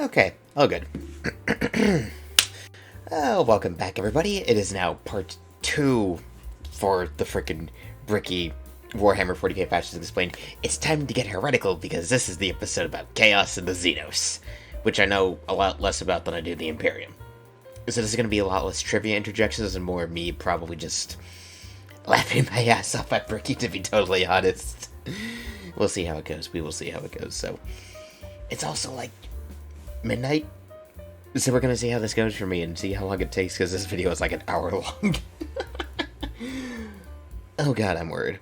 Okay, all good. Welcome back, everybody. It is now part 2 for the frickin' Bricky Warhammer 40k Fashions Explained. It's time to get heretical because this is the episode about Chaos and the Xenos, which I know a lot less about than I do the Imperium. So this is going to be a lot less trivia interjections and more me probably just laughing my ass off at Bricky, to be totally honest. We'll see how it goes. We will see how it goes. So, it's also like midnight. So we're going to see how this goes for me and see how long it takes, because this video is like an hour long. Oh god, I'm worried.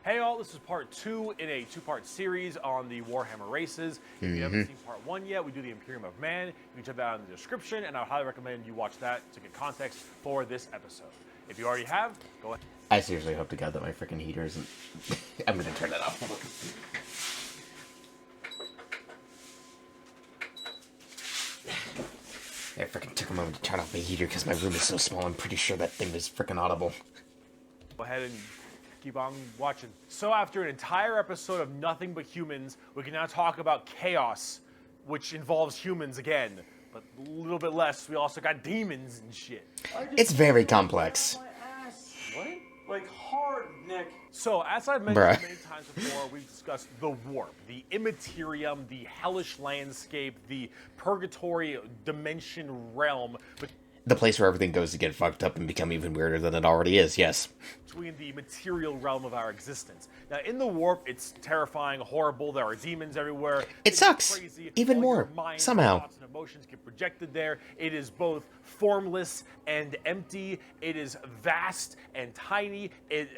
Hey all, this is part 2 in a 2-part series on the Warhammer races. If you haven't seen part 1 yet, we do the Imperium of Man. You can check that out in the description, and I would highly recommend you watch that to get context for this episode. If you already have, go ahead. I seriously hope to god that my freaking heater isn't... I'm going to turn that off. I freaking took a moment to turn off my heater because my room is so small. I'm pretty sure that thing is freaking audible. Go ahead and keep on watching. So after an entire episode of nothing but humans, we can now talk about chaos, which involves humans again, but a little bit less. We also got demons and shit. It's very complex. What? Like hard, Nick. So, as I've mentioned many times before, we've discussed the warp, the immaterium, the hellish landscape, the purgatory dimension realm, The place where everything goes to get fucked up and become even weirder than it already is, yes. between the material realm of our existence. Now, in the warp, it's terrifying, horrible. There are demons everywhere. It sucks. Crazy. Even All more, your mind, somehow. Thoughts and emotions get projected there. It is both formless and empty. It is vast and tiny. It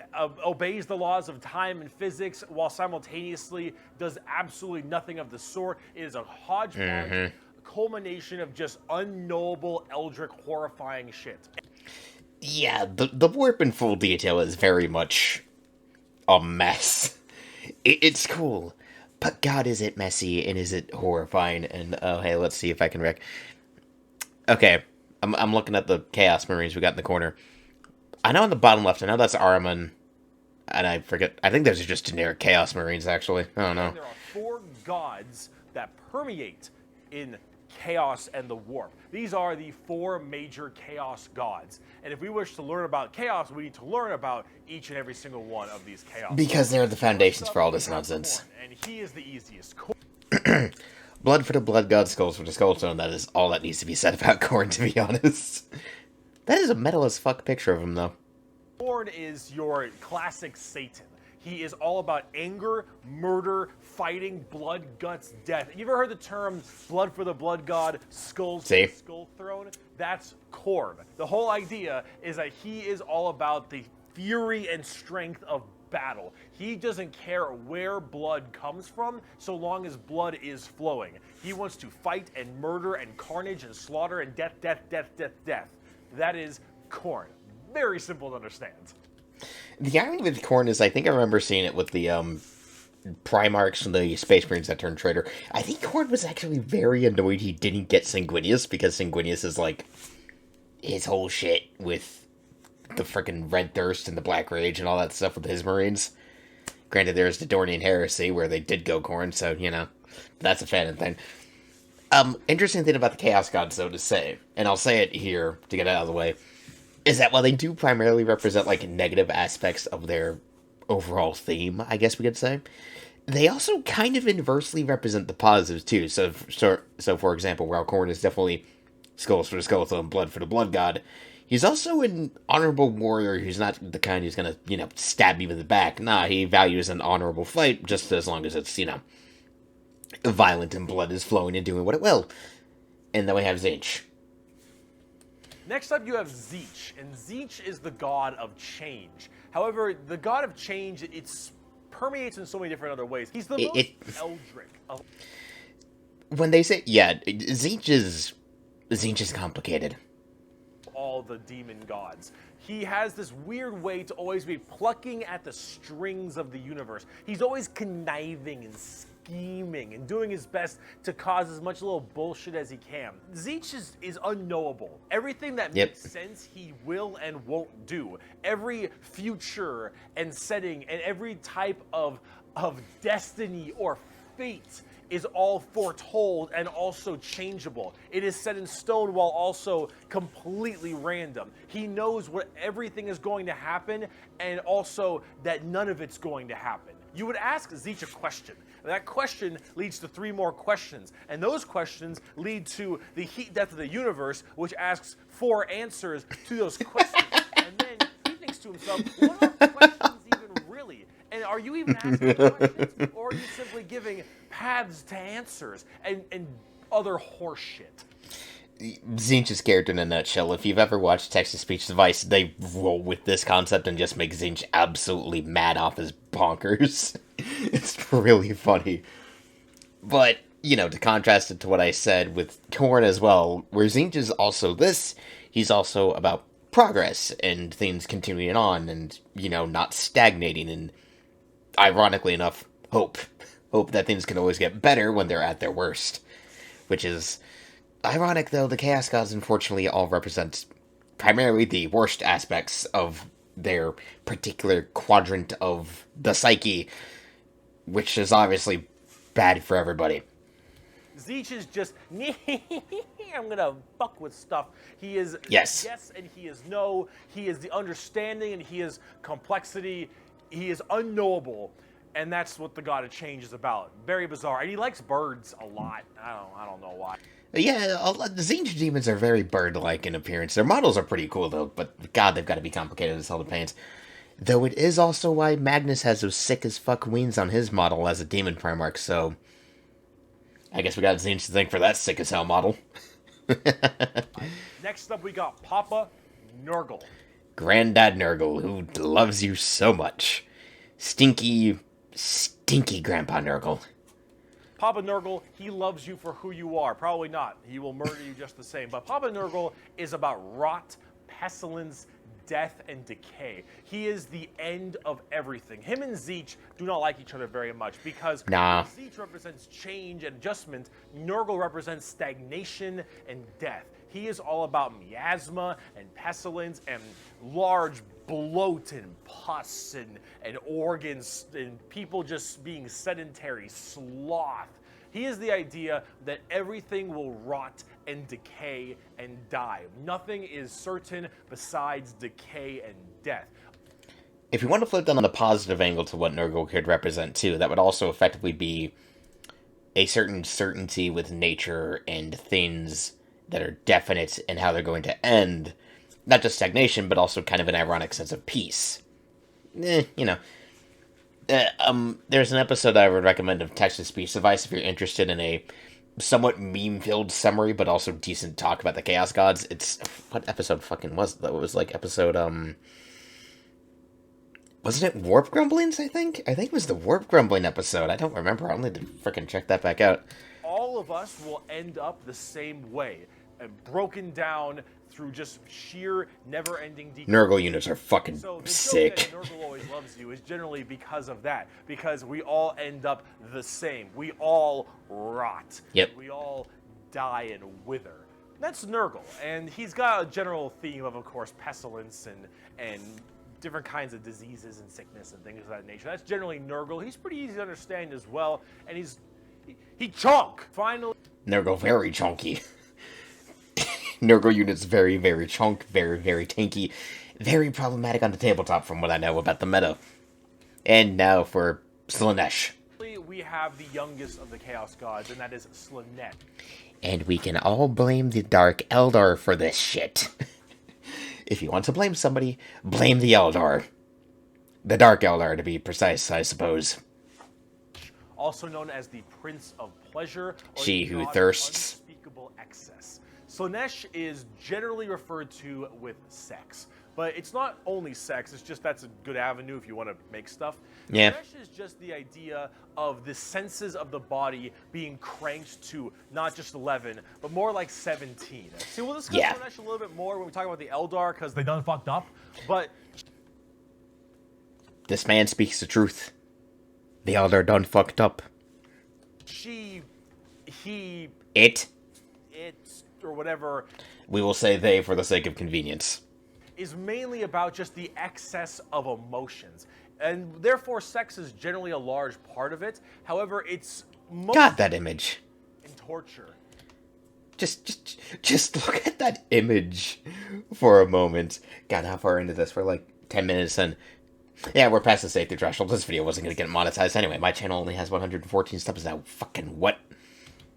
obeys the laws of time and physics while simultaneously does absolutely nothing of the sort. It is a hodgepodge. Culmination of just unknowable, eldritch, horrifying shit. Yeah, the warp in full detail is very much a mess. It's cool, but god, is it messy and is it horrifying? And oh hey, let's see if I can Okay, I'm looking at the Chaos Marines we got in the corner. I know on the bottom left, I know that's Armin, and I forget. I think those are just generic Chaos Marines, actually. I don't know. There are 4 gods that permeate in chaos and the warp. These are the 4 major chaos gods. And if we wish to learn about chaos, we need to learn about each and every single one of these chaos Because they're the foundations for all this nonsense. And he is the easiest. Blood for the blood god, skulls for the skull stone. That is all that needs to be said about Khorne, to be honest. That is a metal as fuck picture of him, though. Khorne is your classic Satan. He is all about anger, murder, fighting, blood, guts, death. You ever heard the term blood for the blood god, skulls for the skull throne? That's Khorne. The whole idea is that he is all about the fury and strength of battle. He doesn't care where blood comes from, so long as blood is flowing. He wants to fight and murder and carnage and slaughter and death, death, death, death, death. That is Khorne. Very simple to understand. The irony with Khorne is, I think I remember seeing it with the Primarchs and the Space Marines that turned traitor. I think Khorne was actually very annoyed he didn't get Sanguinius, because Sanguinius is like his whole shit with the frickin' Red Thirst and the Black Rage and all that stuff with his Marines. Granted, there's the Dornian Heresy where they did go Khorne, so, you know, that's a fanon thing. Interesting thing about the Chaos Gods, though, to say, and I'll say it here to get it out of the way, is that while they do primarily represent, like, negative aspects of their overall theme, I guess we could say, they also kind of inversely represent the positives, too. So for example, while Khorne is definitely skulls for the skeleton and blood for the blood god, he's also an honorable warrior who's not the kind who's gonna, you know, stab you in the back. Nah, he values an honorable fight just as long as it's, you know, violent and blood is flowing and doing what it will. And then we have Tzeentch. Next up, you have Tzeentch, and Tzeentch is the god of change. However, the god of change, it permeates in so many different other ways. He's the most eldritch of... When they say, yeah, Tzeentch is complicated. All the demon gods. He has this weird way to always be plucking at the strings of the universe. He's always conniving and scheming and doing his best to cause as much little bullshit as he can. Tzeentch is unknowable. Everything that makes sense, he will and won't do. Every future and setting and every type of destiny or fate is all foretold and also changeable. It is set in stone while also completely random. He knows what everything is going to happen and also that none of it's going to happen. You would ask Tzeentch a question. That question leads to 3 more questions, and those questions lead to the heat death of the universe, which asks 4 answers to those questions. And then he thinks to himself, what are questions even really? And are you even asking questions, or are you simply giving paths to answers and other horse shit? Tzeentch's character in a nutshell. If you've ever watched Text-to-Speech Device, they roll with this concept and just make Tzeentch absolutely mad off his bonkers. It's really funny. But, you know, to contrast it to what I said with Khorne as well, where Tzeentch is also this, he's also about progress and things continuing on and, you know, not stagnating and, ironically enough, hope. Hope that things can always get better when they're at their worst. Which is ironic, though. The Chaos Gods, unfortunately, all represent primarily the worst aspects of their particular quadrant of the psyche, which is obviously bad for everybody. Tzeentch is just, I'm gonna fuck with stuff. He is yes and he is no. He is the understanding and he is complexity. He is unknowable. And that's what the God of Change is about. Very bizarre. And he likes birds a lot. I don't know why. Yeah, the Tzeentch demons are very bird-like in appearance. Their models are pretty cool, though, but God, they've got to be complicated as hell to paint. Though it is also why Magnus has those sick-as-fuck wings on his model as a demon Primarch, so I guess we got Tzeentch to thank for that sick-as-hell model. Next up, we got Papa Nurgle. Granddad Nurgle, who loves you so much. Stinky Grandpa Nurgle. Papa Nurgle, he loves you for who you are. Probably not. He will murder you just the same. But Papa Nurgle is about rot, pestilence, death, and decay. He is the end of everything. Him and Tzeentch do not like each other very much because Tzeentch represents change and adjustment. Nurgle represents stagnation and death. He is all about miasma and pestilence and large bloat and pus and organs and people just being sedentary, sloth. He is the idea that everything will rot and decay and die. Nothing is certain besides decay and death. If you want to flip that on the positive angle to what Nurgle could represent too, that would also effectively be a certain certainty with nature and things that are definite in how they're going to end. Not just stagnation, but also kind of an ironic sense of peace. You know. There's an episode I would recommend of Text-to-Speech Device if you're interested in a somewhat meme-filled summary, but also decent talk about the Chaos Gods. It's... What episode fucking was it? It was like episode, Wasn't it Warp Grumblings, I think? I think it was the Warp Grumbling episode. I don't remember. I'll need to freaking check that back out. All of us will end up the same way. Broken down through just sheer, never-ending decay. Nurgle units are fucking sick. So the joke that Nurgle always loves you is generally because of that. Because we all end up the same. We all rot. Yep. We all die and wither. That's Nurgle. And he's got a general theme of course, pestilence and different kinds of diseases and sickness and things of that nature. That's generally Nurgle. He's pretty easy to understand as well. And he chunk. Finally. Nurgle very chunky. Nurgle units very, very chunk, very, very tanky, very problematic on the tabletop from what I know about the meta. And now for Slaanesh. We have the youngest of the Chaos Gods, and that is Slaanesh. And we can all blame the Dark Eldar for this shit. If you want to blame somebody, blame the Eldar. The Dark Eldar, to be precise, I suppose. Also known as the Prince of Pleasure, or she the who God thirsts. of unspeakable excess. Slaanesh is generally referred to with sex. But it's not only sex, it's just that's a good avenue if you want to make stuff. Yeah. Slaanesh is just the idea of the senses of the body being cranked to not just 11, but more like 17. See, we'll discuss Slaanesh a little bit more when we talk about the Eldar, because they done fucked up. But this man speaks the truth. The Eldar done fucked up. It, or whatever. We will say they for the sake of convenience. Is mainly about just the excess of emotions. And therefore, sex is generally a large part of it. However, it's God, that image. And torture. Just look at that image for a moment. God, how far into this? We're like 10 minutes in. Yeah, we're past the safety threshold. This video wasn't going to get monetized anyway. My channel only has 114 subs now. Fucking what?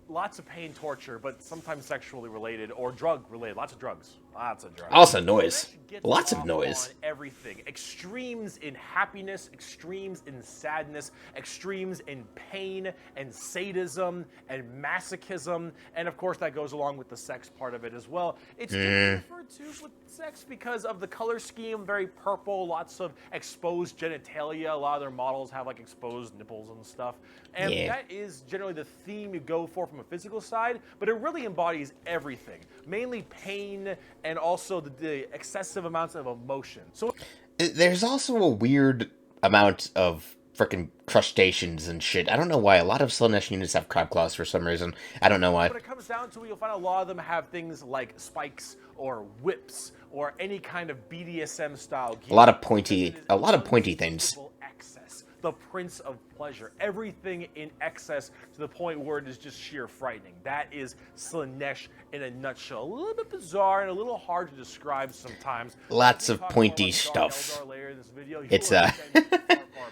Lots of pain, torture, but sometimes sexually related or drug related. Lots of drugs. Lots of drugs. Also noise. Lots of noise. On everything. Extremes in happiness, extremes in sadness, extremes in pain and sadism and masochism, and of course that goes along with the sex part of it as well. It's referred to with sex because of the color scheme, very purple, lots of exposed genitalia. A lot of their models have like exposed nipples and stuff. And that is generally the theme you go for from a physical side, but it really embodies everything. Mainly pain and also the excessive amounts of emotion. So there's also a weird amount of freaking crustaceans and shit. I don't know why. A lot of Slaanesh units have crab claws for some reason. I don't know why. When it comes down to it, you'll find a lot of them have things like spikes or whips or any kind of BDSM style gear. A lot of pointy things. Excess. The Prince of Pleasure. Everything in excess to the point where it is just sheer frightening. That is Slaanesh in a nutshell. A little bit bizarre and a little hard to describe sometimes. Lots of pointy stuff. Later in this video, It's far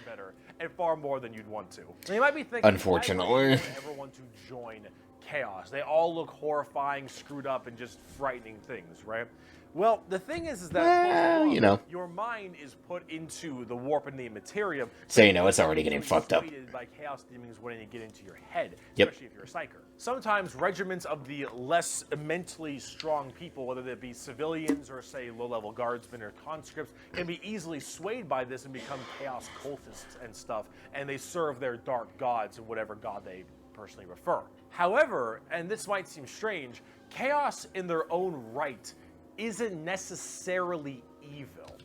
better and far more than you'd want to. Now you might be thinking, unfortunately, why would you ever want to join Chaos? They all look horrifying, screwed up, and just frightening things, right? Well, the thing is that you know, your mind is put into the warp and the Immaterium. So you know it's already getting fucked up. By chaos demons when they get into your head, yep. Especially if you're a Seiker. Sometimes regiments of the less mentally strong people, whether they be civilians or say low-level guardsmen or conscripts, can be easily swayed by this and become chaos cultists and stuff, and they serve their dark gods and whatever god they personally prefer. However, and this might seem strange, chaos in their own right isn't necessarily evil.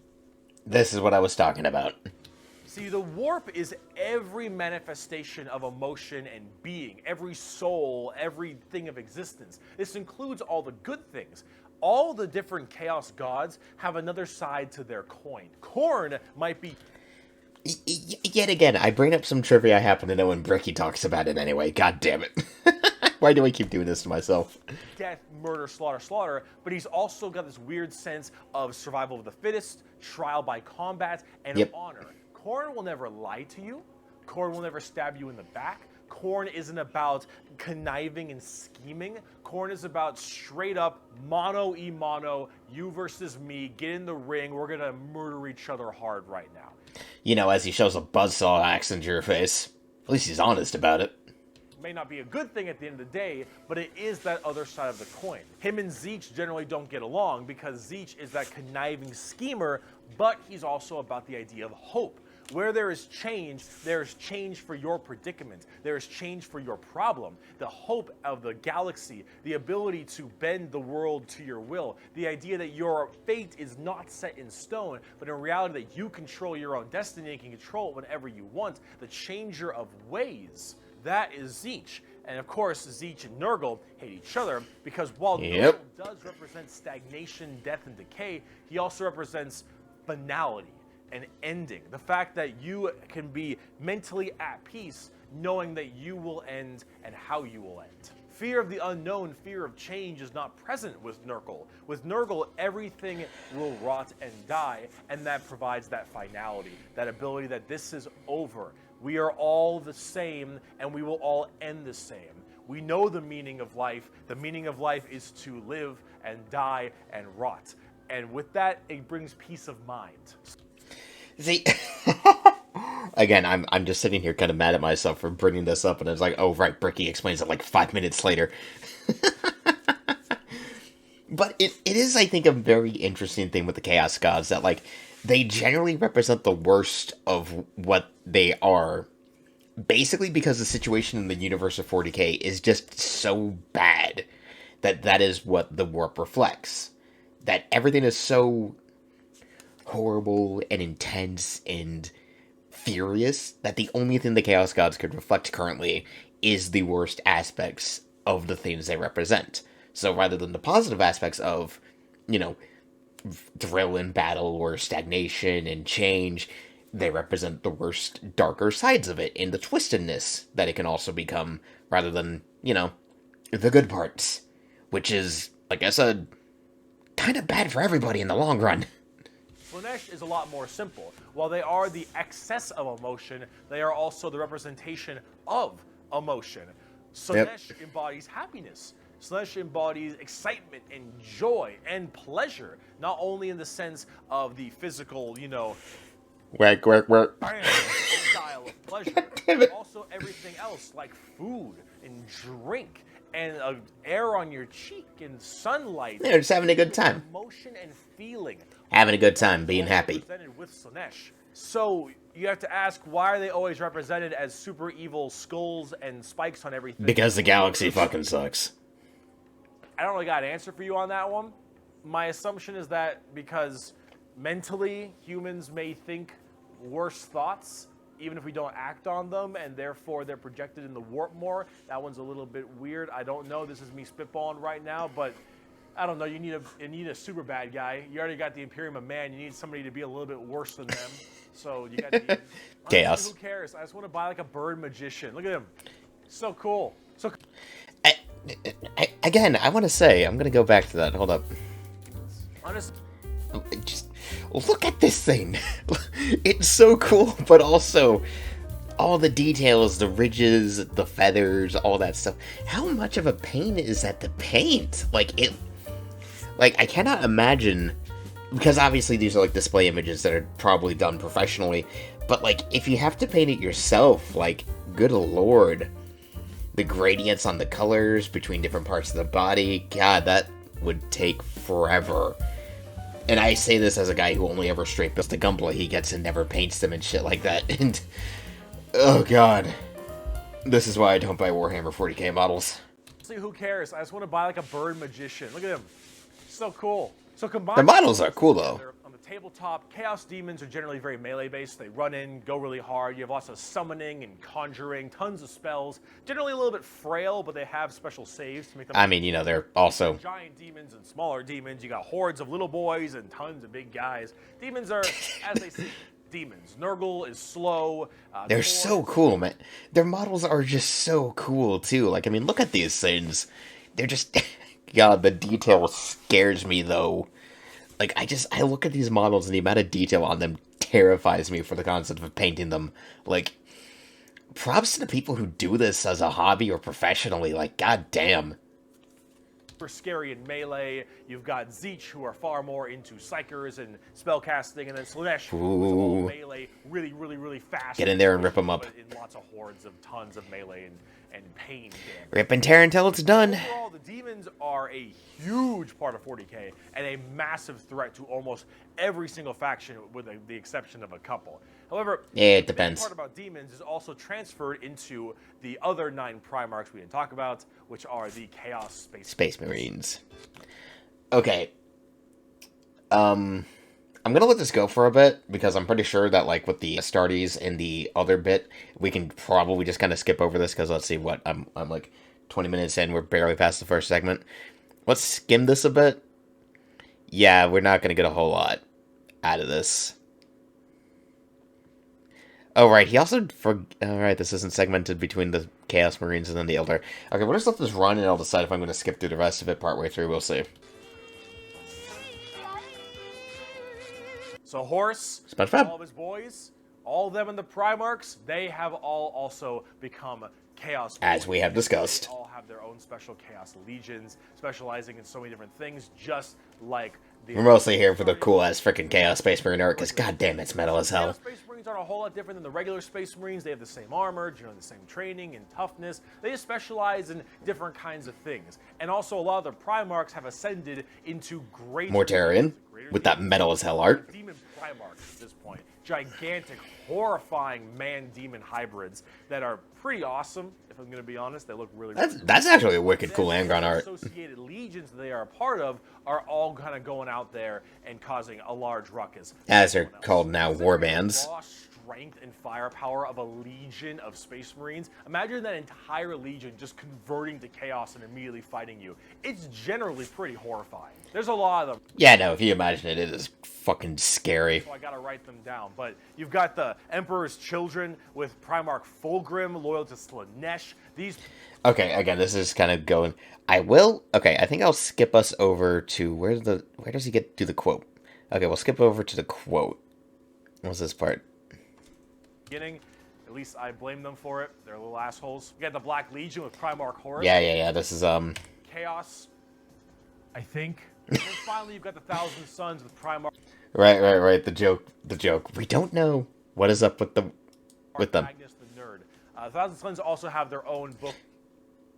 This is what I was talking about. See, the warp is every manifestation of emotion and being, every soul, everything of existence. This includes all the good things. All the different chaos gods have another side to their coin. Khorne might be... Yet again, I bring up some trivia I happen to know and Bricky talks about it anyway. God damn it. Why do I keep doing this to myself? Death, murder, slaughter, slaughter, but he's also got this weird sense of survival of the fittest, trial by combat, and honor. Khorne will never lie to you. Khorne will never stab you in the back. Khorne isn't about conniving and scheming. Khorne is about straight up mano-y-mano, you versus me, get in the ring, we're gonna murder each other hard right now. You know, as he shoves a buzzsaw axe into your face. At least he's honest about it. May not be a good thing at the end of the day, but it is that other side of the coin. Him and Tzeentch generally don't get along because Tzeentch is that conniving schemer, but he's also about the idea of hope. Where there is change for your predicament. There is change for your problem. The hope of the galaxy, the ability to bend the world to your will, the idea that your fate is not set in stone, but in reality that you control your own destiny and can control it whenever you want, the changer of ways. That is Tzeentch. And of course, Tzeentch and Nurgle hate each other because while Nurgle does represent stagnation, death, and decay, he also represents finality and ending. The fact that you can be mentally at peace knowing that you will end and how you will end. Fear of the unknown, fear of change is not present with Nurgle. With Nurgle, everything will rot and die, and that provides that finality, that ability that this is over. We are all the same, and we will all end the same. We know the meaning of life. The meaning of life is to live and die and rot. And with that, it brings peace of mind. See, again, I'm just sitting here kind of mad at myself for bringing this up, and it's like, oh, right, Bricky explains it like 5 minutes later. But it is, I think, a very interesting thing with the Chaos Gods, that, like, they generally represent the worst of what they are, basically because the situation in the universe of 40k is just so bad that is what the warp reflects. That everything is so horrible and intense and furious that the only thing the Chaos Gods could reflect currently is the worst aspects of the things they represent. So rather than the positive aspects of, you know, thrill in battle or stagnation and change, they represent the worst, darker sides of it, and the twistedness that it can also become, rather than, the good parts. Which is, like I said, kind of bad for everybody in the long run. Slaanesh is a lot more simple. While they are the excess of emotion, they are also the representation of emotion. Slaanesh embodies happiness. Slaanesh embodies excitement and joy and pleasure, not only in the sense of the physical, Work. style of pleasure, but also everything else like food and drink and air on your cheek and sunlight. They're just having a good time. Emotion and feeling. Having a good time, being happy. Represented with Slaanesh. So you have to ask, why are they always represented as super evil skulls and spikes on everything? Because the galaxy fucking sucks. I don't really got an answer for you on that one. My assumption is that because mentally humans may think worse thoughts, even if we don't act on them, and therefore they're projected in the warp more. That one's a little bit weird. I don't know. This is me spitballing right now, but I don't know. You need a super bad guy. You already got the Imperium of Man. You need somebody to be a little bit worse than them. So you got the chaos. Who cares? I just want to buy like a bird magician. Look at him. So cool. So. Again, I want to say, I'm gonna go back to that. Hold up. Honestly. Just look at this thing. It's so cool, but also all the details, the ridges, the feathers, all that stuff. How much of a pain is that to paint? I cannot imagine, because obviously these are like display images that are probably done professionally, but if you have to paint it yourself, good lord, the gradients on the colors between different parts of the body, god, that would take forever. And I say this as a guy who only ever straight builds the Gunpla he gets and never paints them and shit like that. And, oh god. This is why I don't buy Warhammer 40k models. See, who cares? I just want to buy like a bird magician. Look at him. So cool. So combined. The models are cool though. On the tabletop, Chaos Demons are generally very melee based. They run in, go really hard. You have lots of summoning and conjuring, tons of spells. Generally a little bit frail, but they have special saves to make them. I mean, they're also giant demons and smaller demons. You got hordes of little boys and tons of big guys. Demons are, as they see, demons. Nurgle is slow. They're so cool, man. Their models are just so cool too. Look at these things. They're just. God, the detail scares me though. I look at these models and the amount of detail on them terrifies me for the concept of painting them. Props to the people who do this as a hobby or professionally. God damn. Super scary in melee. You've got Zeech, who are far more into Seikers and spellcasting, and then Slaanesh, who's all melee, really, really, really fast. Get in there and rip them up. In lots of hordes of tons of melee and pain damage. Rip and tear until it's done. Overall, the demons are a huge part of 40k and a massive threat to almost every single faction, with the exception of a couple. However, it depends. The part about demons is also transferred into the other 9 Primarchs we didn't talk about, which are the Chaos Space Marines. Okay. I'm gonna let this go for a bit, because I'm pretty sure that, with the Astartes and the other bit, we can probably just kind of skip over this, because let's see what, I'm 20 minutes in, we're barely past the first segment. Let's skim this a bit. Yeah, we're not gonna get a whole lot out of this. Oh, right, he also, alright, this isn't segmented between the Chaos Marines and then the Elder. Okay, we'll just let this run, and I'll decide if I'm gonna skip through the rest of it partway through, we'll see. So Horse, SpongeBob, all of his boys, all of them in the Primarchs, they have all also become Chaos Warriors. As we have discussed. They all have their own special Chaos Legions, specializing in so many different things, just like the... We're mostly here for the cool-ass freaking Chaos Space Marine art, because goddamn, it's metal as hell. Chaos Space Marines aren't a whole lot different than the regular Space Marines. They have the same armor, the same training and toughness. They just specialize in different kinds of things. And also, a lot of the Primarchs have ascended into great... Mortarion, with that metal as hell art. Demon Primarchs at this point. Gigantic, horrifying man-demon hybrids that are pretty awesome, if I'm going to be honest. They look really cool. That's actually a wicked cool Angron art. The associated legions that they are a part of are all kind of going out there and causing a large ruckus. As they're called now, war bands. strength and firepower of a legion of Space Marines, imagine that entire legion just converting to chaos and immediately fighting you. It's generally pretty horrifying. There's a lot of them. Yeah, no, if you imagine it, it is fucking scary. So I gotta write them down. But you've got the Emperor's Children with Primarch Fulgrim, loyal to Slaanesh. These... Okay, again, this is kind of going... I think I'll skip us over to... Where does he get to the quote? Okay, we'll skip over to the quote. What's this part? Beginning, at least I blame them for it. They're little assholes. We got the Black Legion with Primarch Horus. Yeah, this is, Chaos, I think. And then finally, you've got the Thousand Suns with Primarch... Right, the joke. We don't know what is up with them. Magnus the Nerd. Thousand Suns also have their own book.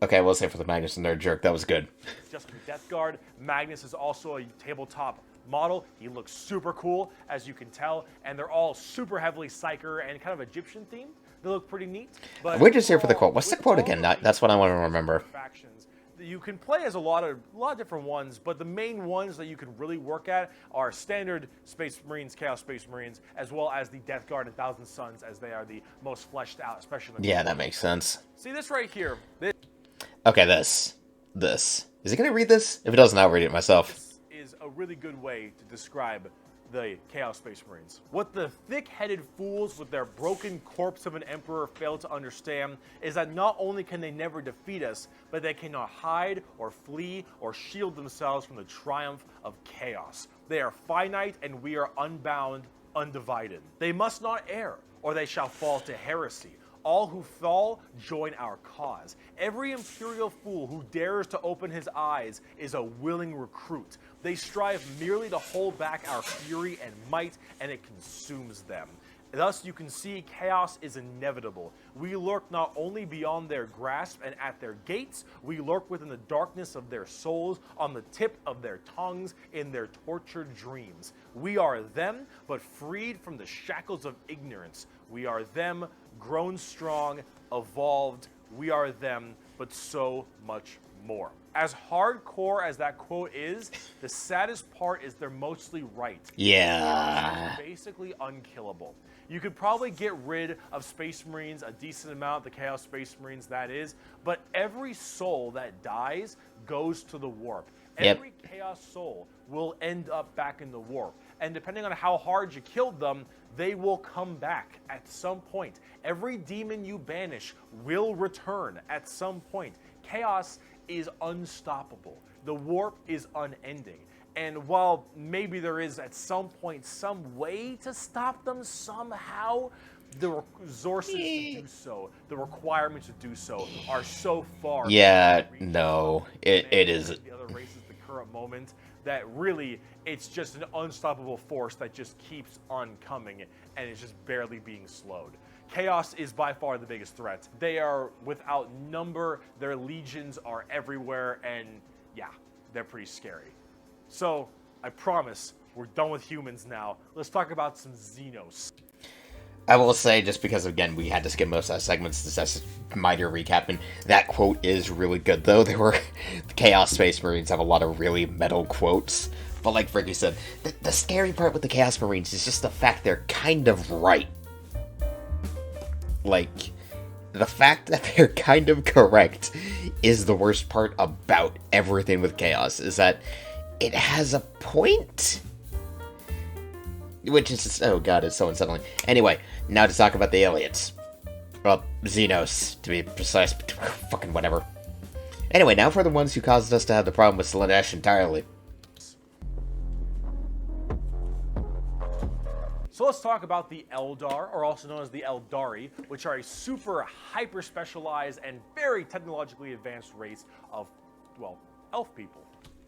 Okay, we'll say for the Magnus the Nerd joke, that was good. Just for the Death Guard. Magnus is also a tabletop model. He looks super cool, as you can tell, and they're all super heavily Seiker and kind of Egyptian themed. They look pretty neat. But we're just here for the quote. What's the quote again? That's what I want to remember. Factions. You can play as a lot of different ones, but the main ones that you can really work at are standard Space Marines, Chaos Space Marines, as well as the Death Guard and Thousand Suns, as they are the most fleshed out, especially in the Yeah, that makes sense. See this right here. Okay, this. Is he gonna read this? If it doesn't, I'll read it myself. This is a really good way to describe the Chaos Space Marines. What the thick-headed fools with their broken corpse of an emperor fail to understand is that not only can they never defeat us, but they cannot hide or flee or shield themselves from the triumph of chaos. They are finite and we are unbound, undivided. They must not err, or they shall fall to heresy. All who fall join our cause. Every imperial fool who dares to open his eyes is a willing recruit. They strive merely to hold back our fury and might, and it consumes them. Thus, you can see chaos is inevitable. We lurk not only beyond their grasp and at their gates, we lurk within the darkness of their souls, on the tip of their tongues, in their tortured dreams. We are them, but freed from the shackles of ignorance. We are them, grown strong, evolved. We are them, but so much more. As hardcore as that quote is, the saddest part is they're mostly right. Yeah. They're basically unkillable. You could probably get rid of Space Marines a decent amount, the Chaos Space Marines that is, but every soul that dies goes to the warp. Every Chaos soul will end up back in the warp. And depending on how hard you killed them, they will come back at some point. Every demon you banish will return at some point. Chaos is unstoppable. The warp is unending. And while maybe there is at some point some way to stop them somehow, the resources to do so, the requirements to do so are so far. Yeah, no, it is. The other races, the current moment, that really it's just an unstoppable force that just keeps on coming and is just barely being slowed. Chaos is by far the biggest threat. They are without number, their legions are everywhere, and yeah, they're pretty scary. So, I promise, we're done with humans now. Let's talk about some Xenos. I will say, just because, again, we had to skip most of our segments, this is a minor recap, and that quote is really good, though. The Chaos Space Marines have a lot of really metal quotes, but like Bricky said, the scary part with the Chaos Marines is just the fact they're kind of right. Like, the fact that they're kind of correct is the worst part about everything with Chaos, is that it has a point. Which is just, oh god, it's so unsettling. Anyway, now to talk about the aliens. Well, Xenos, to be precise, but fucking whatever. Anyway, now for the ones who caused us to have the problem with Slaanesh entirely. So let's talk about the Eldar, or also known as the Eldari, which are a super hyper-specialized and very technologically advanced race of, well, elf people.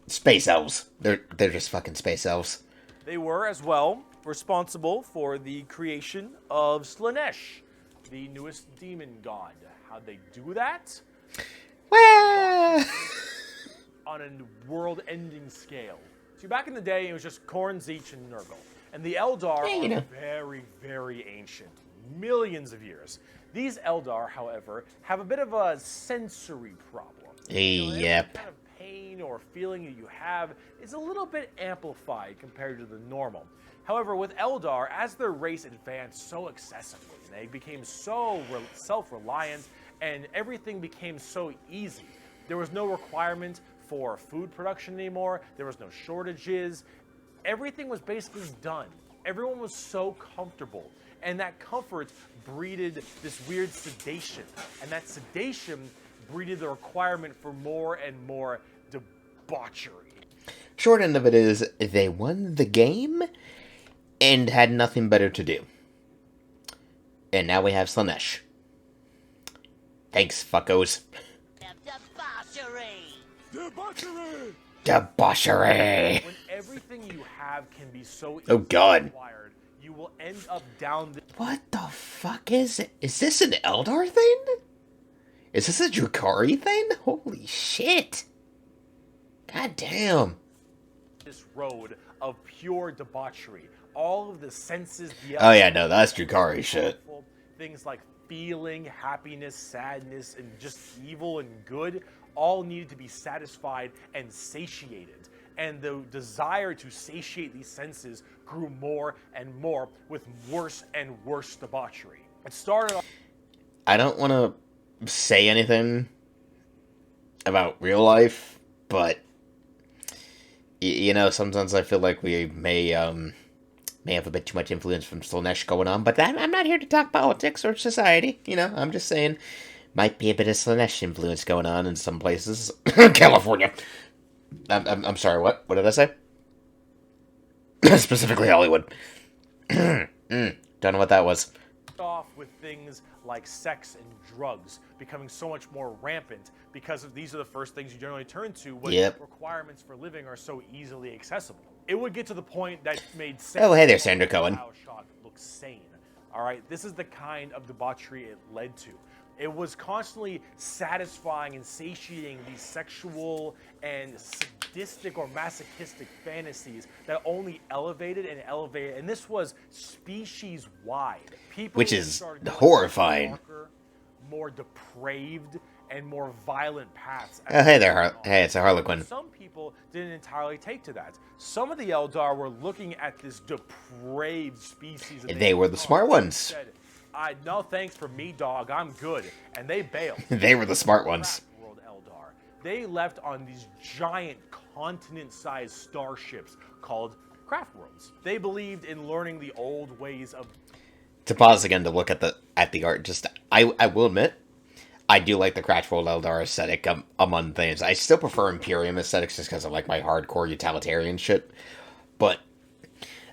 Space elves. They're just fucking space elves. They were, as well, responsible for the creation of Slaanesh, the newest demon god. How'd they do that? Well, On a world-ending scale. See, back in the day, it was just Khorne, Tzeentch, and Nurgle. And the Eldar are very, very ancient. Millions of years. These Eldar, however, have a bit of a sensory problem. Yep. Kind of pain or feeling that you have is a little bit amplified compared to the normal. However, with Eldar, as their race advanced so excessively, they became so self-reliant, and everything became so easy. There was no requirement for food production anymore. There was no shortages. Everything was basically done. Everyone was so comfortable. And that comfort breeded this weird sedation. And that sedation breeded the requirement for more and more debauchery. Short end of it is, they won the game and had nothing better to do. And now we have Slaanesh. Thanks, fuckos. Debauchery! Debauchery! When everything you have can be so Oh, God. acquired, you will end up down the... What the fuck is it? Is this an Eldar thing? Is this a Drukhari thing? Holy shit. God damn. this road of pure debauchery. All of the senses... Oh yeah, no, that's Drukhari shit. Things like feeling, happiness, sadness, and just evil and good all needed to be satisfied and satiated. And the desire to satiate these senses grew more and more with worse and worse debauchery. It started off... I don't want to say anything about real life, but you know, sometimes I feel like we may have a bit too much influence from Slaanesh going on, but I'm not here to talk politics or society. You know, I'm just saying, might be a bit of Slaanesh influence going on in some places. California. I'm sorry, what? What did I say? Specifically Hollywood. Don't know what that was. Off with things like sex and drugs becoming so much more rampant because of these are the first things you generally turn to when requirements for living are so easily accessible. It would get to the point that made sense. Oh, hey there, Sandra Cohen. Bioshock look sane. All right, this is the kind of debauchery it led to. It was constantly satisfying and satiating these sexual and sadistic or masochistic fantasies that only elevated and elevated. And this was species-wide. People which is started going horrifying. darker, more depraved, and more violent paths. Oh, hey there, hey, it's a Harlequin. Some people didn't entirely take to that. Some of the Eldar were looking at this depraved species. And They were the smart ones. Said, no thanks for me, dog. I'm good. And they bailed. They were the smart ones. World Eldar. They left on these giant continent-sized starships called craft worlds. They believed in learning the old ways of... To pause again to look at the art, just I will admit, I do like the Craft World Eldar aesthetic among things. I still prefer Imperium aesthetics just because I like my hardcore utilitarian shit. But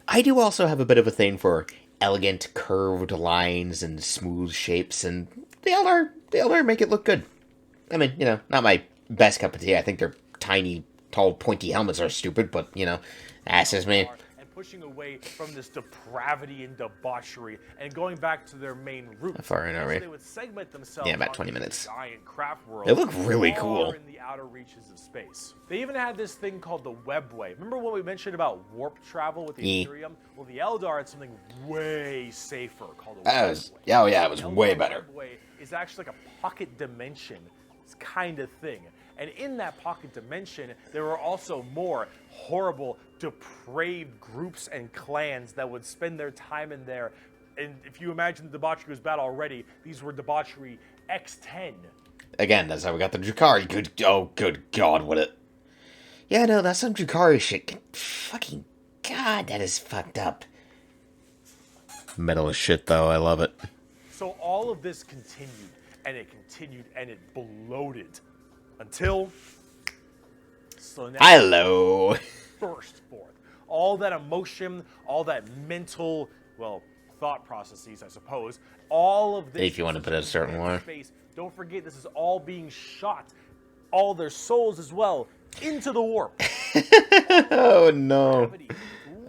I do also have a bit of a thing for elegant curved lines and smooth shapes, and the Eldar make it look good. I mean, you know, not my best cup of tea. I think their tiny, tall, pointy helmets are stupid, but, you know, that's just me. And pushing away from this depravity and debauchery and going back to their main roots. How far in are we? They would segment themselves. Yeah, about 20 minutes. Giant craft world. They look really cool. In the outer reaches of space. They even had this thing called the Webway. Remember what we mentioned about warp travel with the Imperium? Well, the Eldar had something way safer called the Webway. Oh yeah, it was way better. Webway is actually like a pocket dimension kind of thing. And in that pocket dimension, there were also more horrible, depraved groups and clans that would spend their time in there. And if you imagine the debauchery was bad already, these were debauchery X10. Again, that's how we got the Drukhari. Good God, what it... Yeah, no, that's some Drukhari shit. Fucking God, that is fucked up. Metal as shit, though. I love it. So all of this continued, and it bloated. Until Slaanesh Hello. burst forth. All that emotion, all that mental, well, thought processes, I suppose. All of this. If you want to put it a certain way. Space. Don't forget, this is all being shot. All their souls as well into the warp. Oh no. Gravity.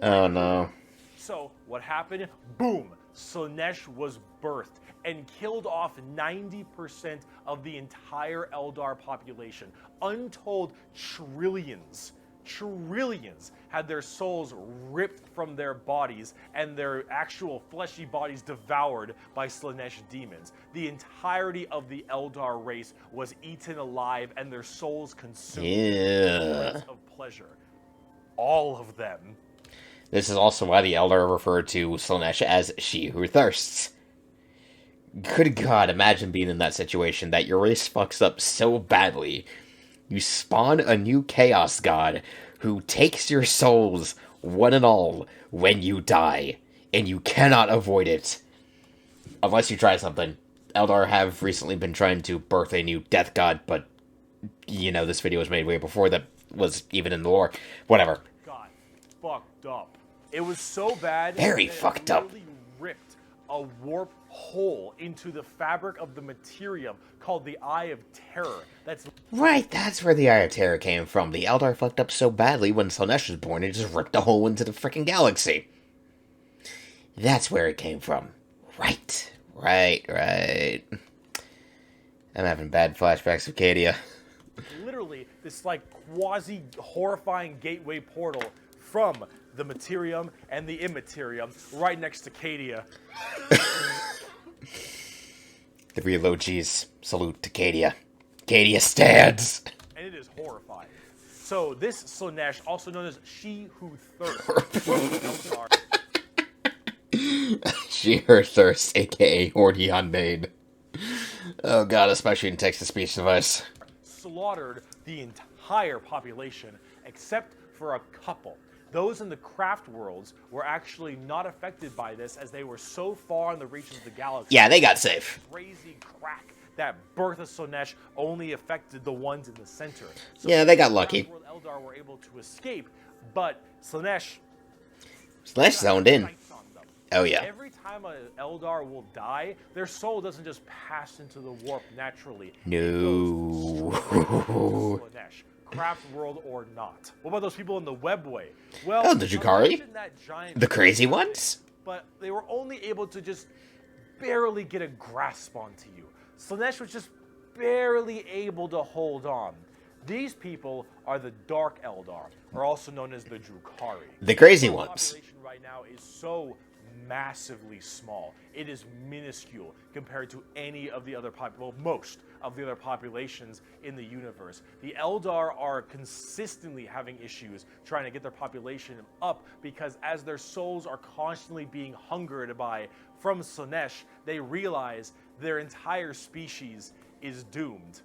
Oh no. So what happened? Boom. Slaanesh was birthed and killed off 90% of the entire Eldar population. Untold trillions trillions had their souls ripped from their bodies and their actual fleshy bodies devoured by Slaanesh demons. The entirety of the Eldar race was eaten alive and their souls consumed Yeah. of pleasure. All of them. This is also why the Eldar refer to Slaanesh as she who thirsts. Good God, imagine being in that situation that your race fucks up so badly. You spawn a new Chaos God who takes your souls, one and all, when you die, and you cannot avoid it. Unless you try something. Eldar have recently been trying to birth a new Death God, but, you know, this video was made way before that was even in the lore. Whatever. Got fucked up. It was so bad. Very that fucked it up. literally ripped a warp hole into the fabric of the Imperium called the Eye of Terror. That's Right, that's where the Eye of Terror came from. The Eldar fucked up so badly when Slaanesh was born, it just ripped a hole into the frickin' galaxy. That's where it came from. Right. I'm having bad flashbacks of Cadia. literally this like quasi horrifying gateway portal from the Materium and the Immaterium right next to Cadia. The real OGs salute to Cadia. Cadia stands! And it is horrifying. So this Slaanesh, also known as She Who Thirsts, She, her thirst, aka Hordeon Maid. Oh god, especially in text-to-speech device. slaughtered the entire population except for a couple. Those in the craft worlds were actually not affected by this as they were so far in the reaches of the galaxy. Yeah, they got safe. Crazy crack that birth of Slaanesh only affected the ones in the center. So Yeah, they got lucky. Craft world Eldar were able to escape, but Slaanesh Slash zoned in. sights on them. Oh yeah. Every time an Eldar will die, their soul doesn't just pass into the warp naturally. No. Slaanesh, craft world or not. What about those people in the webway? Well, Oh, the Jukari? imagine that giant The crazy ones? but they were only able to just barely get a grasp onto you. Slaanesh was just barely able to hold on. These people are the Dark Eldar, or also known as the Jukari. The crazy The ones. population right now is so massively small. It is minuscule compared to any of the other most of the other populations in the universe. The Eldar are consistently having issues trying to get their population up because as their souls are constantly being hungered by from Slaanesh, they realize their entire species is doomed.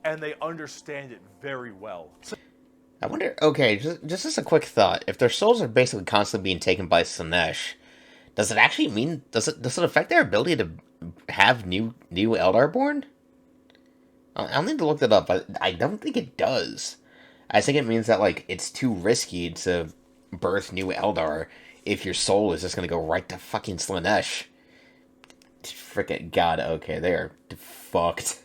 And they understand it very well. I wonder, okay, just as a quick thought, if their souls are basically constantly being taken by Slaanesh, does it actually mean, does it affect their ability to have new Eldar born? I'll need to look that up, but I don't think it does. I think it means that, like, it's too risky to birth new Eldar if your soul is just gonna go right to fucking Slaanesh. Frickin' god, okay, they are fucked.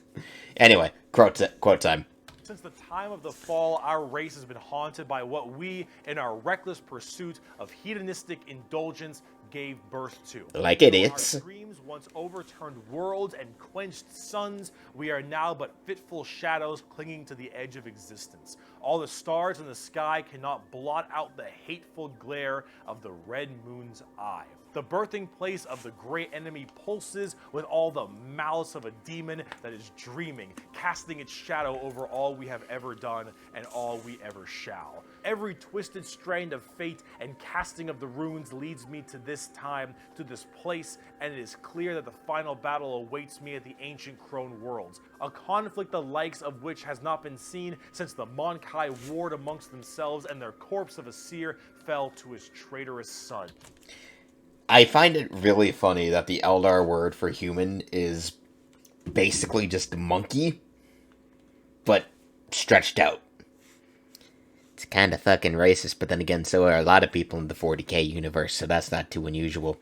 Anyway, quote time. Since the time of the fall, our race has been haunted by what we, in our reckless pursuit of hedonistic indulgence, gave birth to. Like idiots. Our dreams once overturned worlds and quenched suns, we are now but fitful shadows clinging to the edge of existence. All the stars in the sky cannot blot out the hateful glare of the red moon's eye. The birthing place of the great enemy pulses with all the malice of a demon that is dreaming, casting its shadow over all we have ever done and all we ever shall. Every twisted strand of fate and casting of the runes leads me to this time, to this place, and it is clear that the final battle awaits me at the ancient Crone worlds, a conflict the likes of which has not been seen since the Monkai warred amongst themselves and their corpse of a seer fell to his traitorous son. I find it really funny that the Eldar word for human is basically just monkey, but stretched out. It's kind of fucking racist, but then again, so are a lot of people in the 40k universe, so that's not too unusual.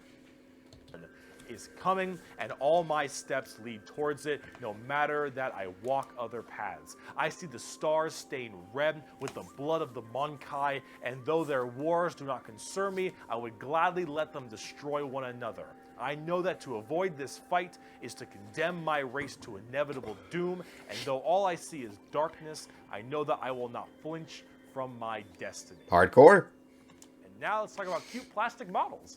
Is coming, and all my steps lead towards it, no matter that I walk other paths. I see the stars stained red with the blood of the Monkai, and though their wars do not concern me, I would gladly let them destroy one another. I know that to avoid this fight is to condemn my race to inevitable doom, and though all I see is darkness, I know that I will not flinch, from my destiny. Hardcore. And now let's talk about cute plastic models.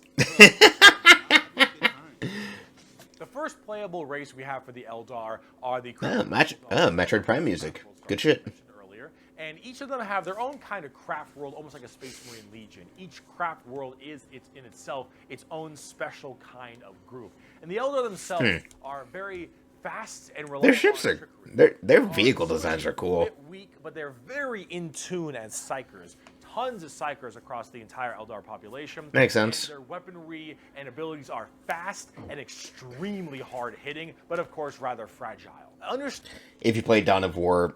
The first playable race we have for the Eldar are the Metroid Prime music. Good shit. Earlier, and each of them have their own kind of craft world, almost like a Space Marine Legion. Each craft world is in itself its own special kind of group. And the Eldar themselves are very fast and reliable. Their ships are their vehicle designs are cool. A bit weak, but they're very in tune as Seikers. Tons of Seikers across the entire Eldar population. Makes sense. And their weaponry and abilities are fast and extremely hard-hitting, but of course rather fragile. If you play Dawn of War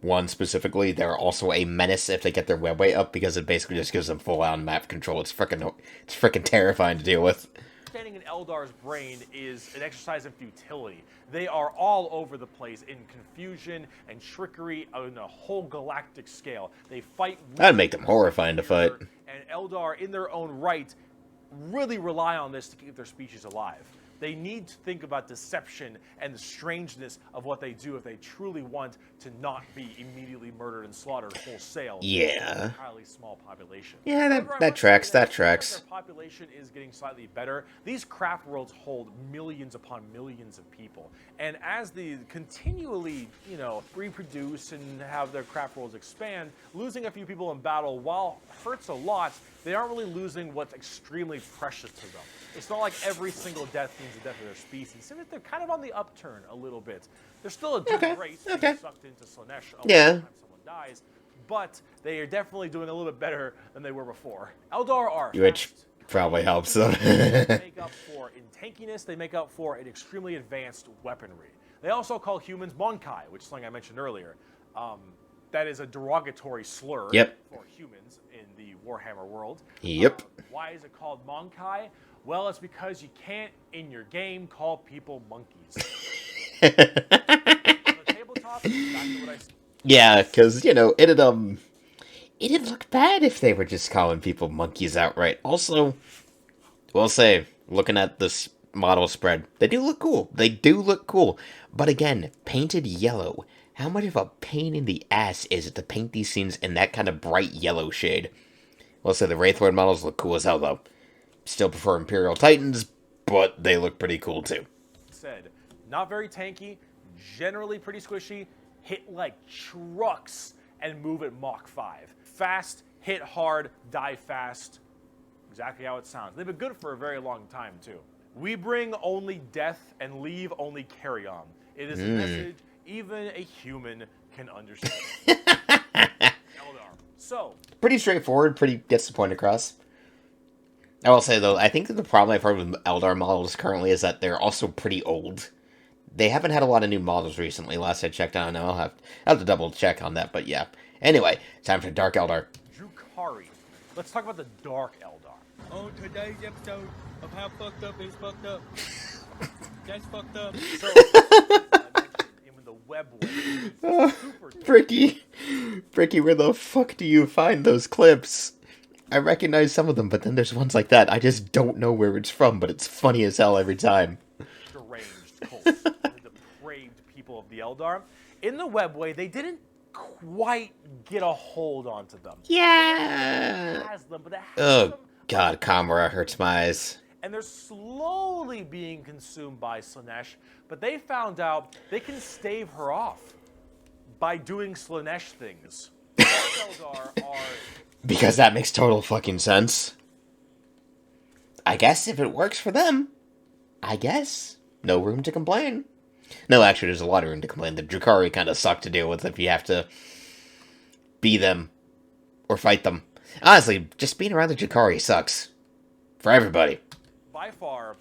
1 specifically, they're also a menace if they get their webway up, because it basically just gives them full-on map control. It's freaking terrifying to deal with. Understanding an Eldar's brain is an exercise in futility. They are all over the place in confusion and trickery on a whole galactic scale. They fight. That'd make them horrifying to fight. And Eldar, in their own right, really rely on this to keep their species alive. They need to think about deception and the strangeness of what they do if they truly want to not be immediately murdered and slaughtered wholesale. Yeah. An entirely small population. Yeah, that tracks. That tracks. Their population is getting slightly better. These craft worlds hold millions upon millions of people, and as they continually, reproduce and have their craft worlds expand, losing a few people in battle, while hurts a lot, they aren't really losing what's extremely precious to them. It's not like every single death means the death of their species. They're kind of on the upturn a little bit. They're still a good race being sucked into Slaanesh every time someone dies, but they are definitely doing a little bit better than they were before. Eldar are Which fast. probably helps them. They make up for in tankiness. They make up for an extremely advanced weaponry. They also call humans Monkai, which is something I mentioned earlier. That is a derogatory slur for humans in the Warhammer world. Yep. Why is it called Monkai? Well, it's because you can't, in your game, call people monkeys. On the tabletop, exactly what I said. Yeah, because, it'd look bad if they were just calling people monkeys outright. Also, we'll say, looking at this model spread, they do look cool. But again, painted yellow. How much of a pain in the ass is it to paint these scenes in that kind of bright yellow shade? We'll say the Wraithlord models look cool as hell, though. Still prefer Imperial Titans, but they look pretty cool, too. Said, not very tanky, generally pretty squishy, hit like trucks, and move at Mach 5. Fast, hit hard, die fast. Exactly how it sounds. They've been good for a very long time, too. We bring only death and leave only carry on. It is a message even a human can understand. Eldar. So. Pretty straightforward, gets the point across. I will say, though, I think that the problem I've heard with Eldar models currently is that they're also pretty old. They haven't had a lot of new models recently. Last I checked, I don't know. I'll have to double check on that, but yeah. Anyway, time for Dark Eldar. Drukhari. Let's talk about the Dark Eldar. On today's episode of How Fucked Up Is Fucked Up. That's fucked up. So, in the webway. Bricky, where the fuck do you find those clips? I recognize some of them, but then there's ones like that. I just don't know where it's from, but it's funny as hell every time. Deranged cults, the depraved people of the Eldar. In the webway, they didn't quite get a hold onto them. Yeah. It has them, but it has Oh, God, Kamara hurts my eyes. And they're slowly being consumed by Slaanesh, but they found out they can stave her off by doing Slaanesh things. Eldar are... Because that makes total fucking sense. I guess if it works for them, no room to complain. No, actually, there's a lot of room to complain. The Drukhari kind of suck to deal with if you have to be them or fight them. Honestly, just being around the Drukhari sucks. For everybody. By far,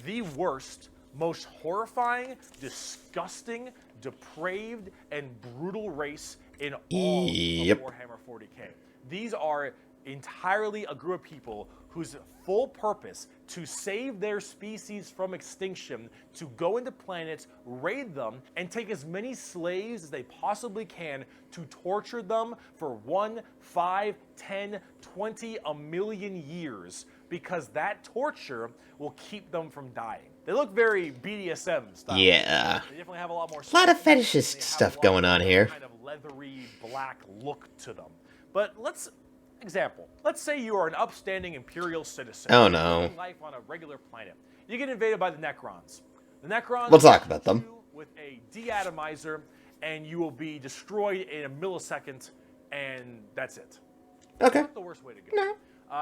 the worst, most horrifying, disgusting, depraved, and brutal race in all of Warhammer 40k. These are entirely a group of people whose full purpose to save their species from extinction, to go into planets, raid them, and take as many slaves as they possibly can to torture them for 1, 5, 10, 20, a million years, because that torture will keep them from dying. They look very BDSM style. Yeah. They definitely have a lot more... A lot of fetishist stuff going on here. Kind of leathery black look to them. But let's say you are an upstanding Imperial citizen. Oh no. Living life on a regular planet. You get invaded by the Necrons. The Necrons We'll talk about shoot them. you with a deatomizer, and you will be destroyed in a millisecond, and that's it. Okay. Not the worst way to go. No.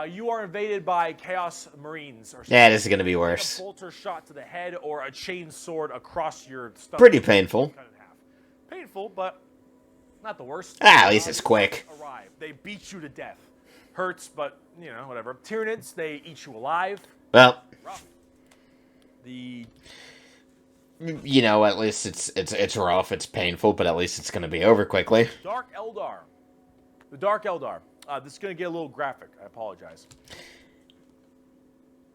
You are invaded by Chaos Marines. Or Yeah, this is gonna be a worse. bolter shot to the head or a chain sword across your stomach. Pretty painful. Cut in half. Painful, but not the worst. At least it's quick. Arrive. They beat you to death. Hurts, but, you know, whatever. Tyranids, they eat you alive. Well, Rough. you know, at least it's rough, it's painful, but at least it's gonna be over quickly. Dark Eldar. The Dark Eldar. This is going to get a little graphic. I apologize.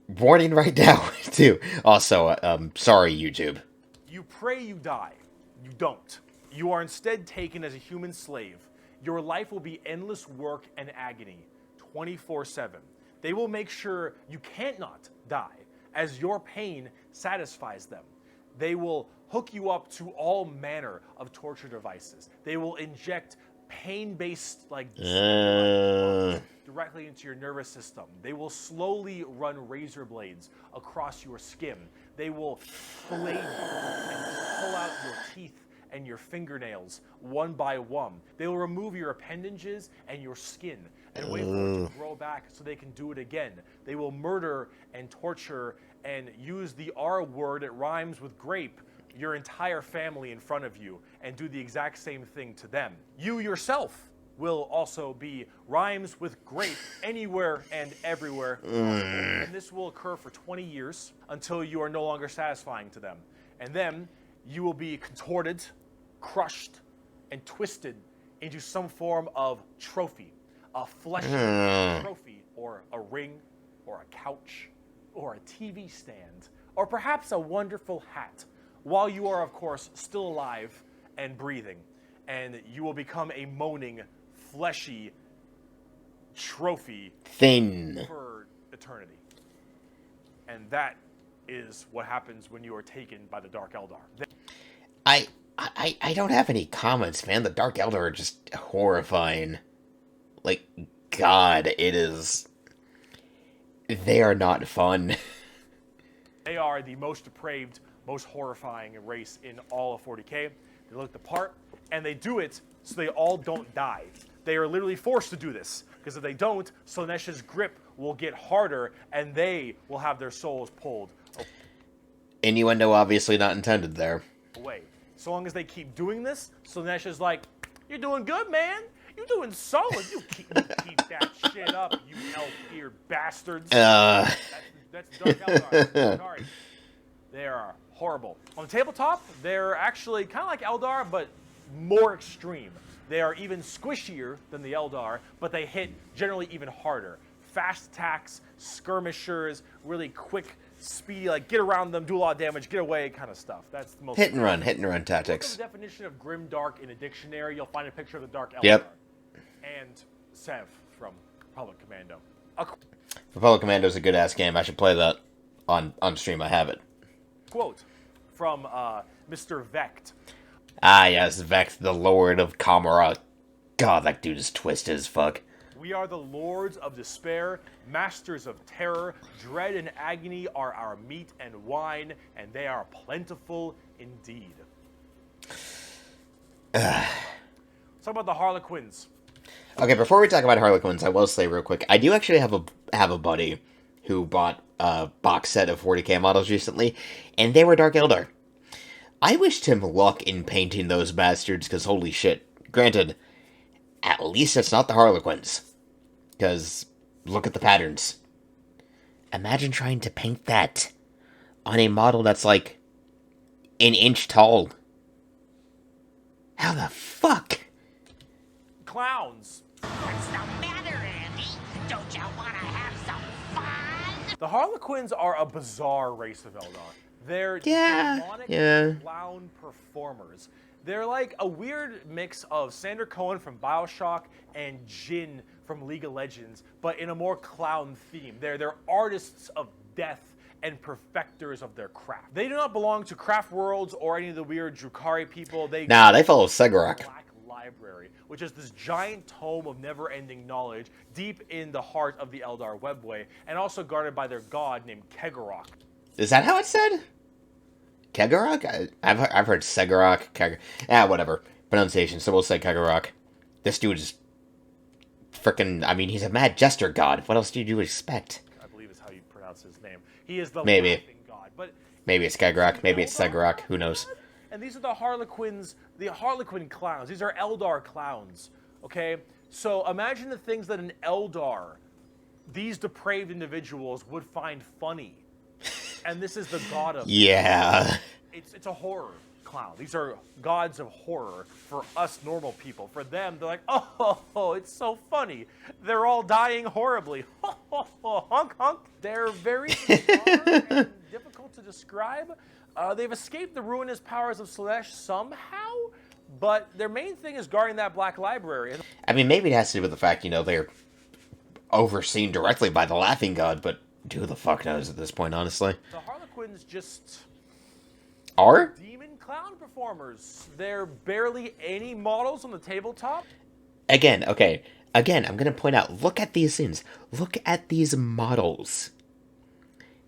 Warning right now, too. Also, sorry, YouTube. You pray you die. You don't. You are instead taken as a human slave. Your life will be endless work and agony, 24/7. They will make sure you can't not die, as your pain satisfies them. They will hook you up to all manner of torture devices. They will inject pain-based, directly into your nervous system. They will slowly run razor blades across your skin. They will fillet you and pull out your teeth and your fingernails one by one. They will remove your appendages and your skin and wait for it to grow back so they can do it again. They will murder and torture and use the R word, it rhymes with grape, your entire family in front of you and do the exact same thing to them. You yourself will also be rhymes with grape anywhere and everywhere. And this will occur for 20 years until you are no longer satisfying to them. And then you will be contorted, crushed, and twisted into some form of trophy. A fleshy trophy, or a ring, or a couch, or a TV stand, or perhaps a wonderful hat, while you are, of course, still alive and breathing. And you will become a moaning, fleshy trophy Thin. for eternity. And that is what happens when you are taken by the Dark Eldar. I don't have any comments, man. The Dark Eldar are just horrifying. Like, God, it is... They are not fun. They are the most depraved, most horrifying race in all of 40k. They look the part, and they do it so they all don't die. They are literally forced to do this, because if they don't, Slaanesha's grip will get harder, and they will have their souls pulled Innuendo obviously not intended there. away. So long as they keep doing this, Slaanesha's like, "You're doing good, man. You're doing solid. You keep that shit up, you elf-eared bastards." That's Dark Eldar. Sorry. They are horrible. On the tabletop, they're actually kind of like Eldar, but more extreme. They are even squishier than the Eldar, but they hit generally even harder. Fast attacks, skirmishers, really quick, speedy, like get around them, do a lot of damage, get away kind of stuff. That's the most... Hit and run tactics. Look at the definition of grim dark in a dictionary. You'll find a picture of the Dark Eldar. Yep. And Sev from Republic Commando. Republic Commando is a good-ass game. I should play that on stream. I have it. Quote from Mr. Vecht. Ah, yes, Vex, the Lord of Kamara. God, that dude is twisted as fuck. We are the lords of despair, masters of terror. Dread and agony are our meat and wine, and they are plentiful indeed. Let's talk about the Harlequins. Okay, before we talk about Harlequins, I will say real quick, I do actually have a buddy who bought a box set of 40k models recently, and they were Dark Eldar. I wished him luck in painting those bastards, because holy shit. Granted, at least it's not the Harlequins. Because look at the patterns. Imagine trying to paint that on a model that's like an inch tall. How the fuck? Clowns. What's the matter, Andy? Don't you want to have some fun? The Harlequins are a bizarre race of Eldar. They're Yeah, demonic yeah. clown performers. They're like a weird mix of Sander Cohen from BioShock and Jin from League of Legends, but in a more clown theme. They're artists of death and perfecters of their craft. They do not belong to Craft Worlds or any of the weird Drukhari people. Nah, they follow Segrak. Black Library, which is this giant tome of never-ending knowledge deep in the heart of the Eldar webway, and also guarded by their god named Kegorok. Is that how it's said? Kegorok? I've heard Segorok, whatever. Pronunciation, so we'll say Kegorok. This dude is freaking, I mean, he's a mad jester god. What else did you expect? I believe is how you pronounce his name. He is the Maybe. laughing god. But Maybe it's Kegorok, maybe it's Segorok, who knows? And these are the Harlequins, the Harlequin clowns. These are Eldar clowns, okay? So imagine the things that an Eldar, these depraved individuals, would find funny. And this is the god of... Yeah. It's a horror clown. These are gods of horror for us normal people. For them, they're like, oh, it's so funny. They're all dying horribly. Honk, honk. They're very bizarre and difficult to describe. They've escaped the ruinous powers of Slaanesh somehow, but their main thing is guarding that black library. I mean, maybe it has to do with the fact, they're overseen directly by the Laughing God, but who the fuck knows at this point, honestly? The Harlequins just... are? demon clown performers. They're barely any models on the tabletop. Again, I'm going to point out, look at these things. Look at these models.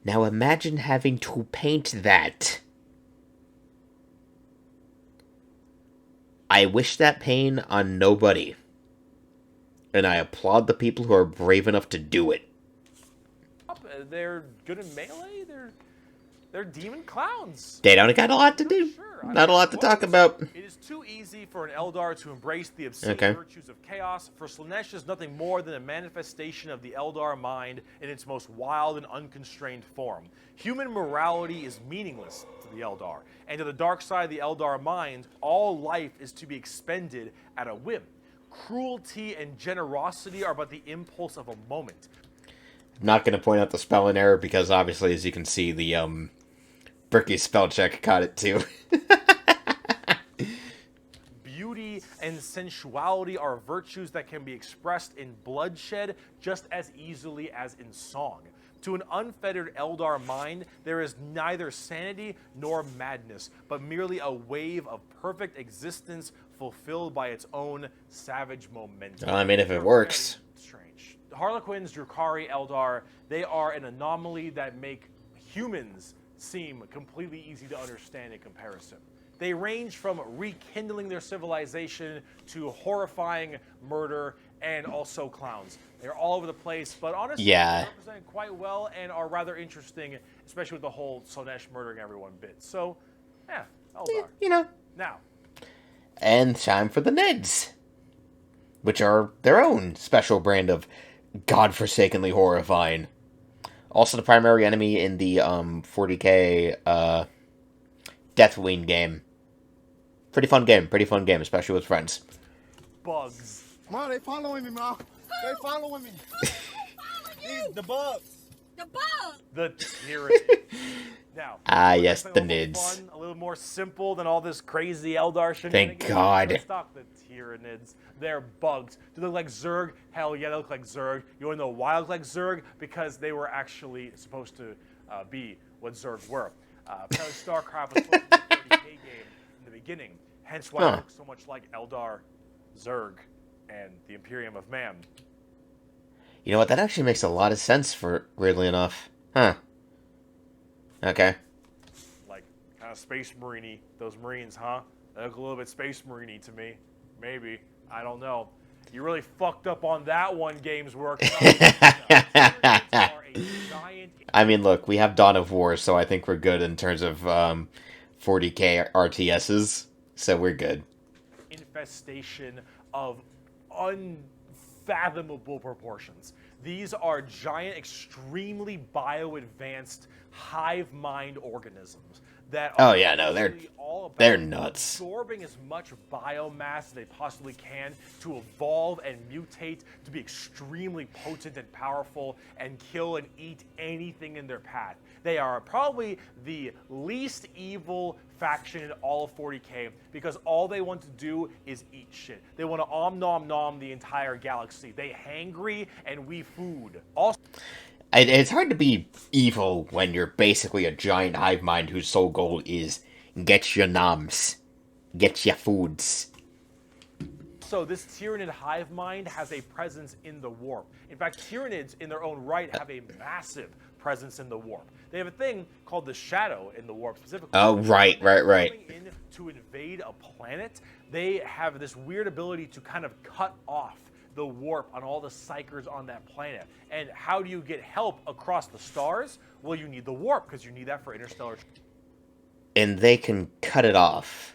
Now imagine having to paint that. I wish that pain on nobody. And I applaud the people who are brave enough to do it. They're good in melee. They're demon clowns. They don't got a lot to do. Sure. Not a lot to talk about. It is too easy for an Eldar to embrace the obscene virtues of chaos. For Slaanesh is nothing more than a manifestation of the Eldar mind in its most wild and unconstrained form. Human morality is meaningless to the Eldar, and to the dark side of the Eldar mind, all life is to be expended at a whim. Cruelty and generosity are but the impulse of a moment. I'm not going to point out the spelling error because obviously, as you can see, the Bricky spell check caught it too. Beauty and sensuality are virtues that can be expressed in bloodshed just as easily as in song. To an unfettered Eldar mind, there is neither sanity nor madness, but merely a wave of perfect existence fulfilled by its own savage momentum. I mean, if it works. Strange. Harlequins, Drukhari, Eldar, they are an anomaly that make humans seem completely easy to understand in comparison. They range from rekindling their civilization to horrifying murder and also clowns. They're all over the place, but honestly, they represent quite well and are rather interesting, especially with the whole Slaanesh murdering everyone bit. So, yeah, Eldar. Now. And time for the Neds, which are their own special brand of godforsakenly horrifying. Also the primary enemy in the 40k Deathwing game. Pretty fun game, especially with friends. Bugs. Mom, they following me, Mom. They following me. These, the bugs. The bugs. The tyranny. Now. Yes, the Nids. Fun, a little more simple than all this crazy Eldar shit. Thank God. Stop the Tyranids. They're bugs. Do they look like Zerg? Hell yeah, they look like Zerg. You want to know why they look like Zerg? Because they were actually supposed to be what Zerg were. Apparently StarCraft was supposed to be a 40k game in the beginning. Hence why it looks so much like Eldar, Zerg, and the Imperium of Man. You know what? That actually makes a lot of sense, weirdly enough. Huh. Okay. Like, kind of Space Marine-y. Those Marines, huh? They look a little bit Space Marine-y to me. Maybe. I don't know. You really fucked up on that one, Games Work. I mean, look, we have Dawn of War, so I think we're good in terms of 40k RTSs, so we're good. Infestation of unfathomable proportions. These are giant, extremely bio-advanced hive mind organisms that are they're nuts. Absorbing as much biomass as they possibly can to evolve and mutate to be extremely potent and powerful and kill and eat anything in their path. They are probably the least evil faction in all of 40k because all they want to do is eat shit. They want to om nom nom the entire galaxy. They hangry and we food. Also, it's hard to be evil when you're basically a giant hive mind whose sole goal is get your noms, get your foods. Also, this Tyranid hive mind has a presence in the warp. In fact, Tyranids in their own right have a massive presence in the warp. They have a thing called the shadow in the warp specifically. Oh, right. Coming in to invade a planet, they have this weird ability to kind of cut off the warp on all the Seikers on that planet. And how do you get help across the stars? Well, you need the warp, because you need that for interstellar. And they can cut it off.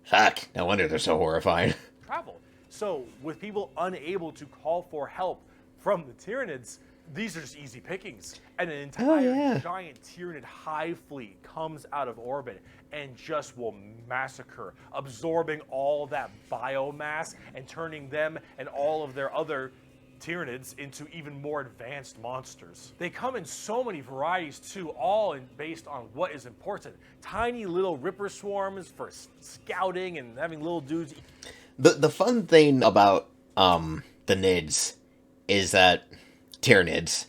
Fuck, no wonder they're so horrifying. Travel. So, with people unable to call for help from the Tyranids, these are just easy pickings. And an entire giant Tyranid hive fleet comes out of orbit and just will massacre, absorbing all that biomass and turning them and all of their other Tyranids into even more advanced monsters. They come in so many varieties too, all based on what is important. Tiny little ripper swarms for scouting and having little dudes. The fun thing about the Nids is that Tyranids,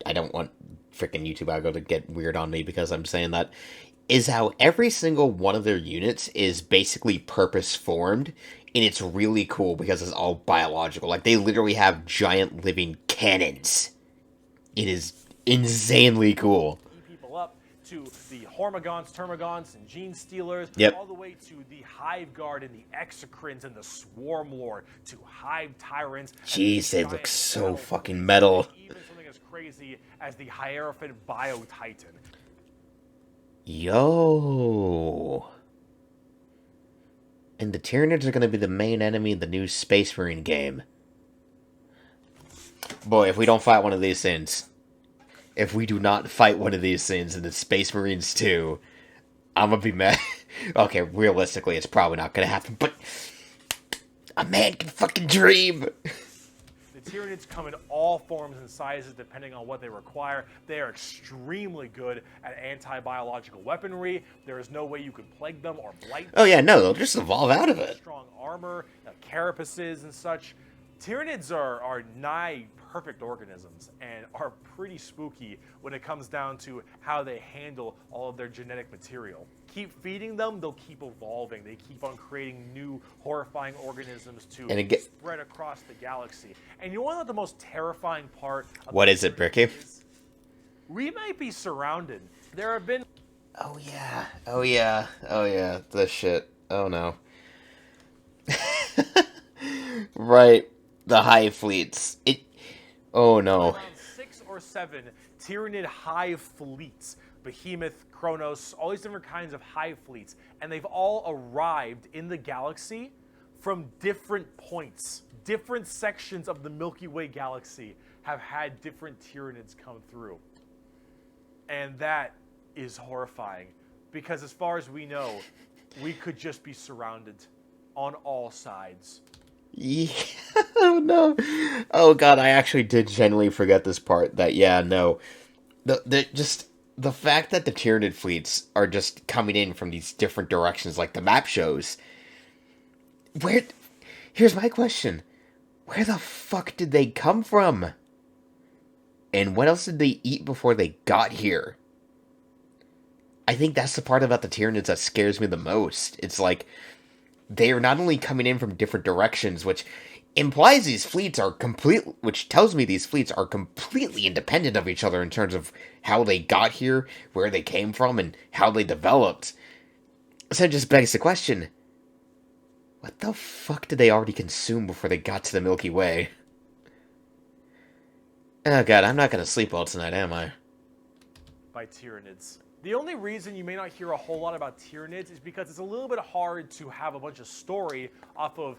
I don't want freaking YouTube algo to get weird on me because I'm saying that, is how every single one of their units is basically purpose formed. And it's really cool because it's all biological. Like, they literally have giant living cannons. It is insanely cool. People up to the Hormigons, Termagants, and Gene Stealers, all the way to the Hive Guard and the Exocrines and the Swarm Lord, to Hive Tyrants. Jeez, they look so fucking metal. Even something as crazy as the Hierophant Bio Titan. Yo. And the Tyranids are going to be the main enemy in the new Space Marine game. Boy, if we don't fight one of these things, if we do not fight one of these things in the Space Marines 2, I'm going to be mad. Okay, realistically, it's probably not going to happen, but a man can fucking dream. The Tyranids come in all forms and sizes depending on what they require. They are extremely good at anti-biological weaponry. There is no way you can plague them or blight them. Oh yeah, no, they'll just evolve out of it. Strong armor, carapaces and such. Tyranids are nigh perfect organisms and are pretty spooky when it comes down to how they handle all of their genetic material. Keep feeding them, they'll keep evolving. They keep on creating new horrifying organisms to spread across the galaxy. And you want to know the most terrifying part of what is it, Bricky? We might be surrounded. There have been... Oh yeah, oh yeah, oh yeah, this shit. Oh no. Right. The hive fleets. Oh no. Around 6 or 7 Tyranid hive fleets. Behemoth, Kronos, all these different kinds of hive fleets. And they've all arrived in the galaxy from different points. Different sections of the Milky Way galaxy have had different Tyranids come through. And that is horrifying. Because as far as we know, we could just be surrounded on all sides. Yeah. Oh no. Oh god, I actually did genuinely forget this part. That no. The fact that the Tyranid fleets are just coming in from these different directions like the map shows. Here's my question. Where the fuck did they come from? And what else did they eat before they got here? I think that's the part about the Tyranids that scares me the most. It's like, they are not only coming in from different directions, which implies these fleets are which tells me these fleets are completely independent of each other in terms of how they got here, where they came from, and how they developed. So it just begs the question, what the fuck did they already consume before they got to the Milky Way? Oh god, I'm not gonna sleep well tonight, am I? By Tyranids. The only reason you may not hear a whole lot about Tyranids is because it's a little bit hard to have a bunch of story off of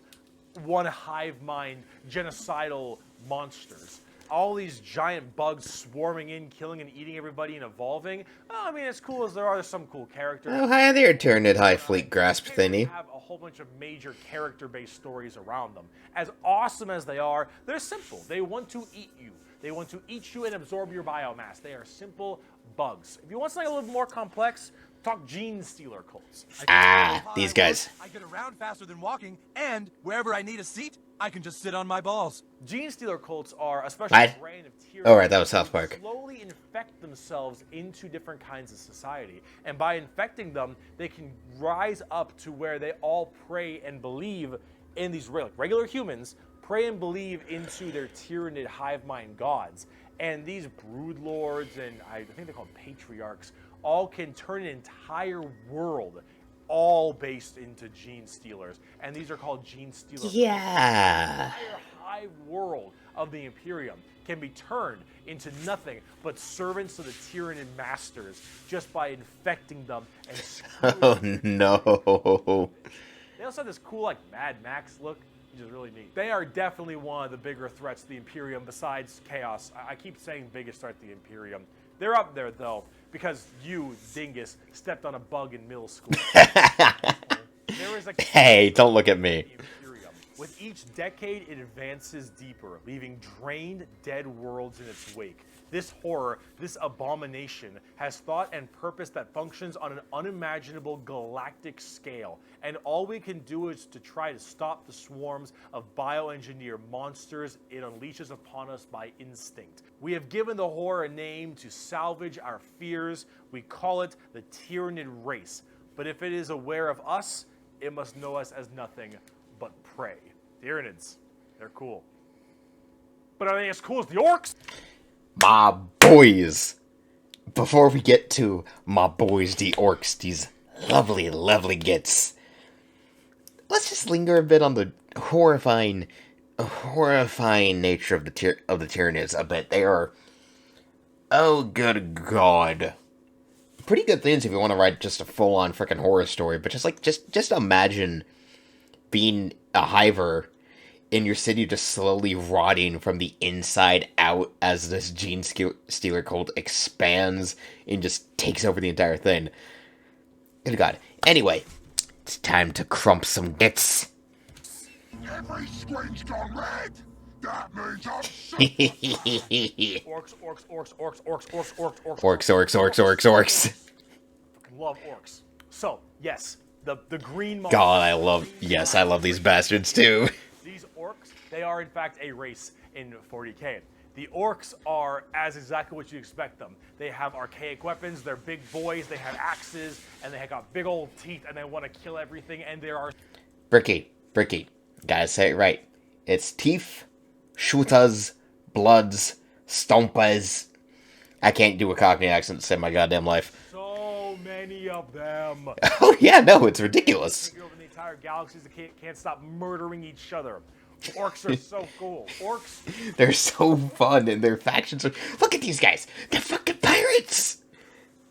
one hive mind genocidal monsters. All these giant bugs swarming in, killing and eating everybody and evolving. Oh, I mean, as cool as there are, there's some cool characters. Oh, hi there, Tyranid Hive Fleet Grasp Thinny. Have a whole bunch of major character-based stories around them. As awesome as they are, they're simple. They want to eat you. They want to eat you and absorb your biomass. They are simple bugs. If you want something a little more complex, talk gene stealer cults. These guys. I get around faster than walking, and wherever I need a seat, I can just sit on my balls. Gene stealer cults are a special What? brand of tyranny. Oh, right, that was South Park. Slowly infect themselves into different kinds of society, and by infecting them, they can rise up to where they all pray and believe in these regular humans, pray and believe into their tyrannid hive mind gods. And these brood lords, and I think they're called patriarchs, all can turn an entire world all based into gene stealers. And these are called gene stealers. Yeah. The entire hive world of the Imperium can be turned into nothing but servants of the Tyranid masters just by infecting them and screwing Oh, them. no. They also have this cool, like, Mad Max look, which is really neat. They are definitely one of the bigger threats to the Imperium besides Chaos. I keep saying biggest threat to the Imperium. They're up there, though, because you, dingus, stepped on a bug in middle school. There is a Hey, don't look at me. Imperium. With each decade, it advances deeper, leaving drained, dead worlds in its wake. This horror, this abomination, has thought and purpose that functions on an unimaginable galactic scale, and all we can do is to try to stop the swarms of bioengineered monsters it unleashes upon us by instinct. We have given the horror a name to salvage our fears. We call it the Tyranid race. But if it is aware of us, it must know us as nothing but prey. Tyranids, they're cool. But are they as cool as the orcs? My boys. Before we get to my boys, the orcs, these lovely, lovely gits, let's just linger a bit on the horrifying nature of the Tyranids a bit. They are, oh good god, pretty good things if you want to write just a full-on freaking horror story. But just imagine being a hiver in your city, just slowly rotting from the inside out as this gene stealer cult expands and just takes over the entire thing. Good god. Anyway, it's time to crump some gits. Every screen's gone red. That means I'm Orcs, orcs, orcs, orcs, orcs, orcs, orcs, orcs. Orcs. Fucking love orcs. So, yes, the green monsters. God, I love these bastards too. These orcs, they are in fact a race in 40k. The orcs are as exactly what you expect them. They have archaic weapons, they're big boys, they have axes, and they have got big old teeth, and they want to kill everything, and there are... Bricky, gotta say it right. It's teeth, shooters, bloods, stompas. I can't do a Cockney accent to save my goddamn life. so many of them. Oh yeah, no, it's ridiculous. Over the entire galaxies that can't stop murdering each other. Orcs are so cool. Orcs... They're so fun, and their factions are... Look at these guys! They're fucking pirates!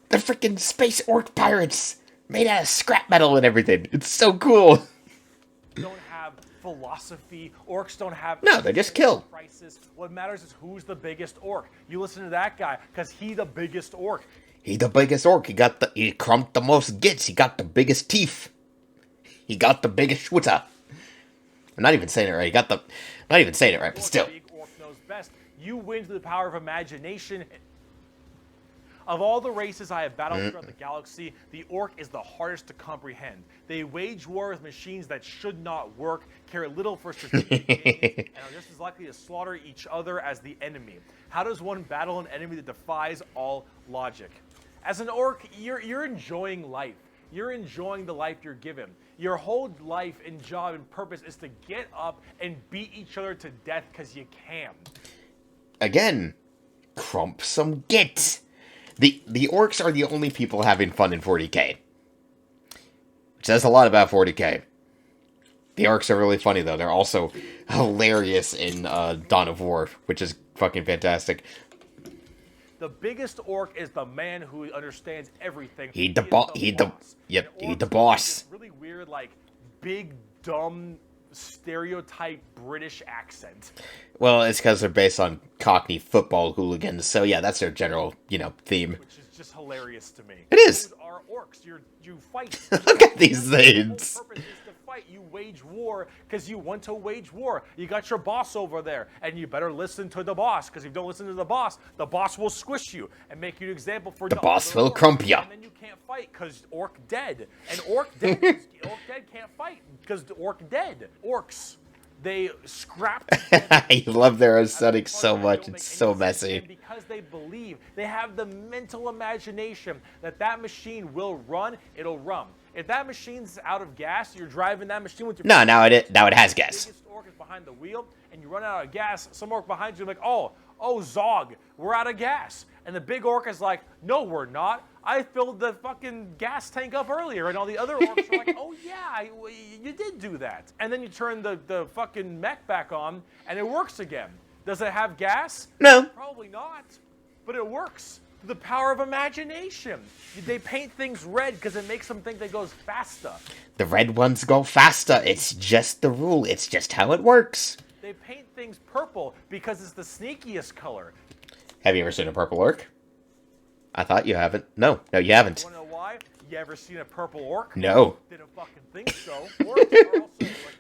They're freaking space orc pirates! Made out of scrap metal and everything. It's so cool! don't have philosophy. Orcs don't have... No, they just kill. Crisis. What matters is who's the biggest orc. You listen to that guy, because he's the biggest orc. He the biggest orc. He crumped the most gits. He got the biggest teeth. He got the biggest shooter. I'm not even saying it right. Not even saying it right, but still. Big orc knows best. You win through the power of imagination. Of all the races I have battled throughout the galaxy, the orc is the hardest to comprehend. They wage war with machines that should not work, care little for strategic gains, and are just as likely to slaughter each other as the enemy. How does one battle an enemy that defies all logic? As an orc, you're enjoying life. You're enjoying the life you're given. Your whole life and job and purpose is to get up and beat each other to death because you can. Again, crump some git. The orcs are the only people having fun in 40k. Which says a lot about 40k. The orcs are really funny, though. They're also hilarious in Dawn of War, which is fucking fantastic. The biggest orc is the man who understands everything. He the boss. Yep, he the boss. This really weird, like, big, dumb, stereotype British accent. Well, it's because they're based on Cockney football hooligans, so yeah, that's their general, theme. Which is just hilarious to me. It is. Those are orcs. You fight. Look at these things. The whole purpose is to fight. fight. You wage war because you want to wage war. You got your boss over there, and you better listen to the boss, because if you don't listen to the boss will squish you and make you an example for The boss will crump ya. And then you can't fight because orc dead. And orc dead can't fight because the orc dead. Orcs, they scrap. I love their aesthetic so much. It's so messy. And because they believe, they have the mental imagination that that machine will run, it'll run. If that machine's out of gas, you're driving that machine with your... No, now it has gas. The biggest orc is behind the wheel, and you run out of gas, some orc behind you like, oh, Zog, we're out of gas. And the big orc is like, no, we're not. I filled the fucking gas tank up earlier. And all the other orcs are like, oh, yeah, you did do that. And then you turn the fucking mech back on, and it works again. Does it have gas? No. Probably not. But it works. The power of imagination. They paint things red because it makes them think they goes faster. The red ones go faster. It's just the rule. It's just how it works. They paint things purple because it's the sneakiest color. Have you ever seen a purple orc? I thought you haven't. No, you haven't. You wanna know why? You ever seen a purple orc? No. Didn't fucking think so. Orcs are also like...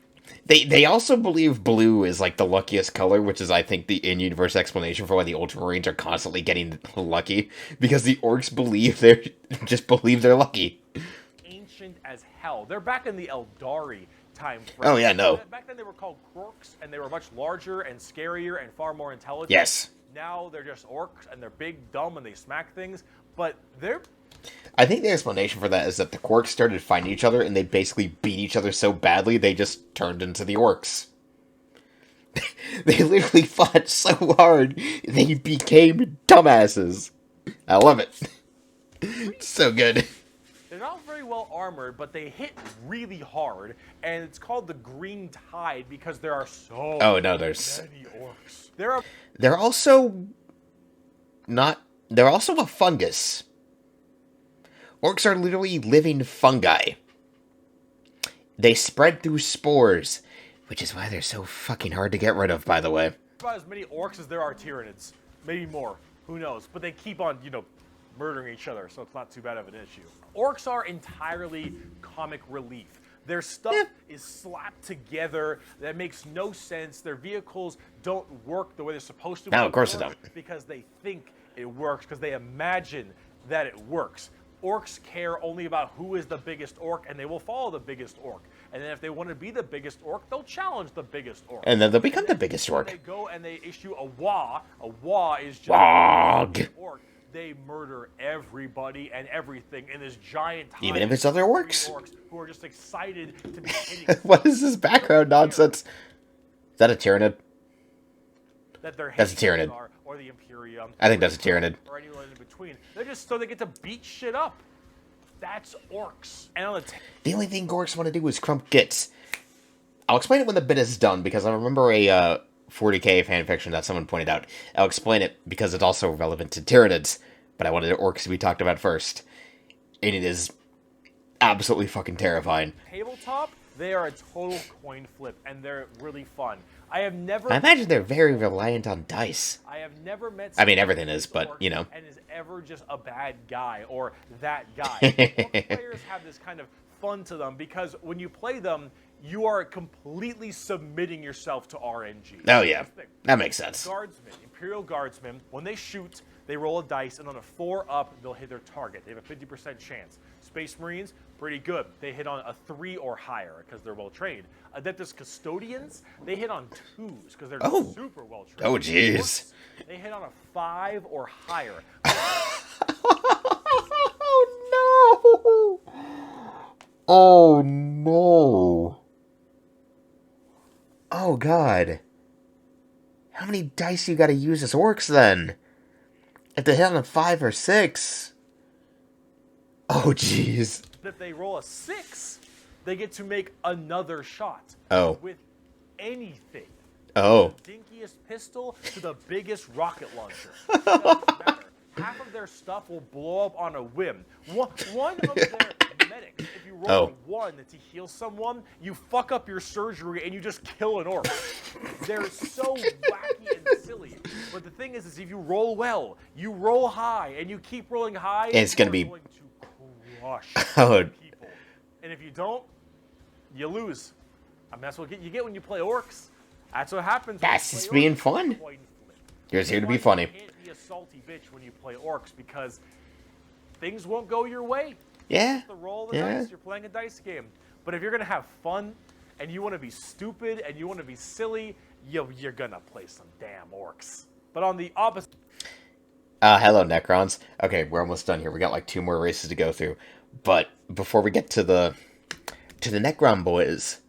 They also believe blue is like the luckiest color, which is, I think, the in-universe explanation for why the Ultramarines are constantly getting lucky, because the orcs believe they're lucky. Ancient as hell. They're back in the Eldari time frame. Oh yeah, no. Back then they were called Quarks, and they were much larger and scarier and far more intelligent. Yes. Now they're just orcs, and they're big, dumb, and they smack things, but they're... I think the explanation for that is that the Quarks started fighting each other, and they basically beat each other so badly, they just turned into the orcs. They literally fought so hard, they became dumbasses. I love it. It's so good. They're not very well armored, but they hit really hard, and it's called the Green Tide because there are so many orcs. They're also a fungus. Orcs are literally living fungi. They spread through spores, which is why they're so fucking hard to get rid of, by the way. About as many orcs as there are Tyranids. Maybe more. Who knows? But they keep on, murdering each other, so it's not too bad of an issue. Orcs are entirely comic relief. Their stuff is slapped together. That makes no sense. Their vehicles don't work the way they're supposed to. No, of course they don't. Because they think it works, because they imagine that it works. Orcs care only about who is the biggest orc, and they will follow the biggest orc. And then if they want to be the biggest orc, they'll challenge the biggest orc. And then they'll become the biggest orc. They go and they issue a Wa. A Wa is just Wog. orc. They murder everybody and everything in this giant time. Even if it's other orcs? Who are just excited to be hitting. What is this background nonsense? Is that a Tyranid? That's a Tyranid. Or the Imperium. I think that's a Tyranid. Or anyone in between. They're just so they get to beat shit up. That's orcs. And on the only thing orcs want to do is crump gits. I'll explain it when the bit is done, because I remember a 40k fanfiction that someone pointed out. I'll explain it because it's also relevant to Tyranids, but I wanted orcs to be talked about first. And it is absolutely fucking terrifying. Tabletop, they are a total coin flip, and they're really fun. I imagine they're very reliant on dice. I have never met I mean, everything is, but, and is ever just a bad guy, or that guy. Orc players have this kind of fun to them, because when you play them, you are completely submitting yourself to RNG. Oh, yeah. That makes sense. Guardsmen, Imperial Guardsmen, when they shoot, they roll a dice, and on a 4 up, they'll hit their target. They have a 50% chance. Space Marines, pretty good. They hit on a 3 or higher, because they're well-trained. Adeptus Custodians, they hit on 2s, because they're super well-trained. Oh, jeez. They hit on a 5 or higher. Oh, no! Oh, no. Oh, God. How many dice you gotta use as orcs, then? If they hit on a 5 or 6. Oh, jeez. If they roll a 6, they get to make another shot. Oh. With anything. Oh. The dinkiest pistol to the biggest rocket launcher. It doesn't matter. Half of their stuff will blow up on a whim. One of their medics, if you roll a 1 to heal someone, you fuck up your surgery and you just kill an orc. They're so wacky and silly. But the thing is if you roll well, you roll high, and you keep rolling high, it's going to be crush oh. people. And if you don't, you lose. I mean, that's what you get when you play orcs. That's what happens. That's just being fun. You're just here to be funny. You can't be a salty bitch when you play orcs because things won't go your way. Yeah. It's the roll of the dice. You're playing a dice game. But if you're gonna have fun and you want to be stupid and you want to be silly, you're gonna play some damn orcs. But on the opposite. Hello, Necrons. Okay, we're almost done here. We got like 2 more races to go through. But before we get to the Necron boys,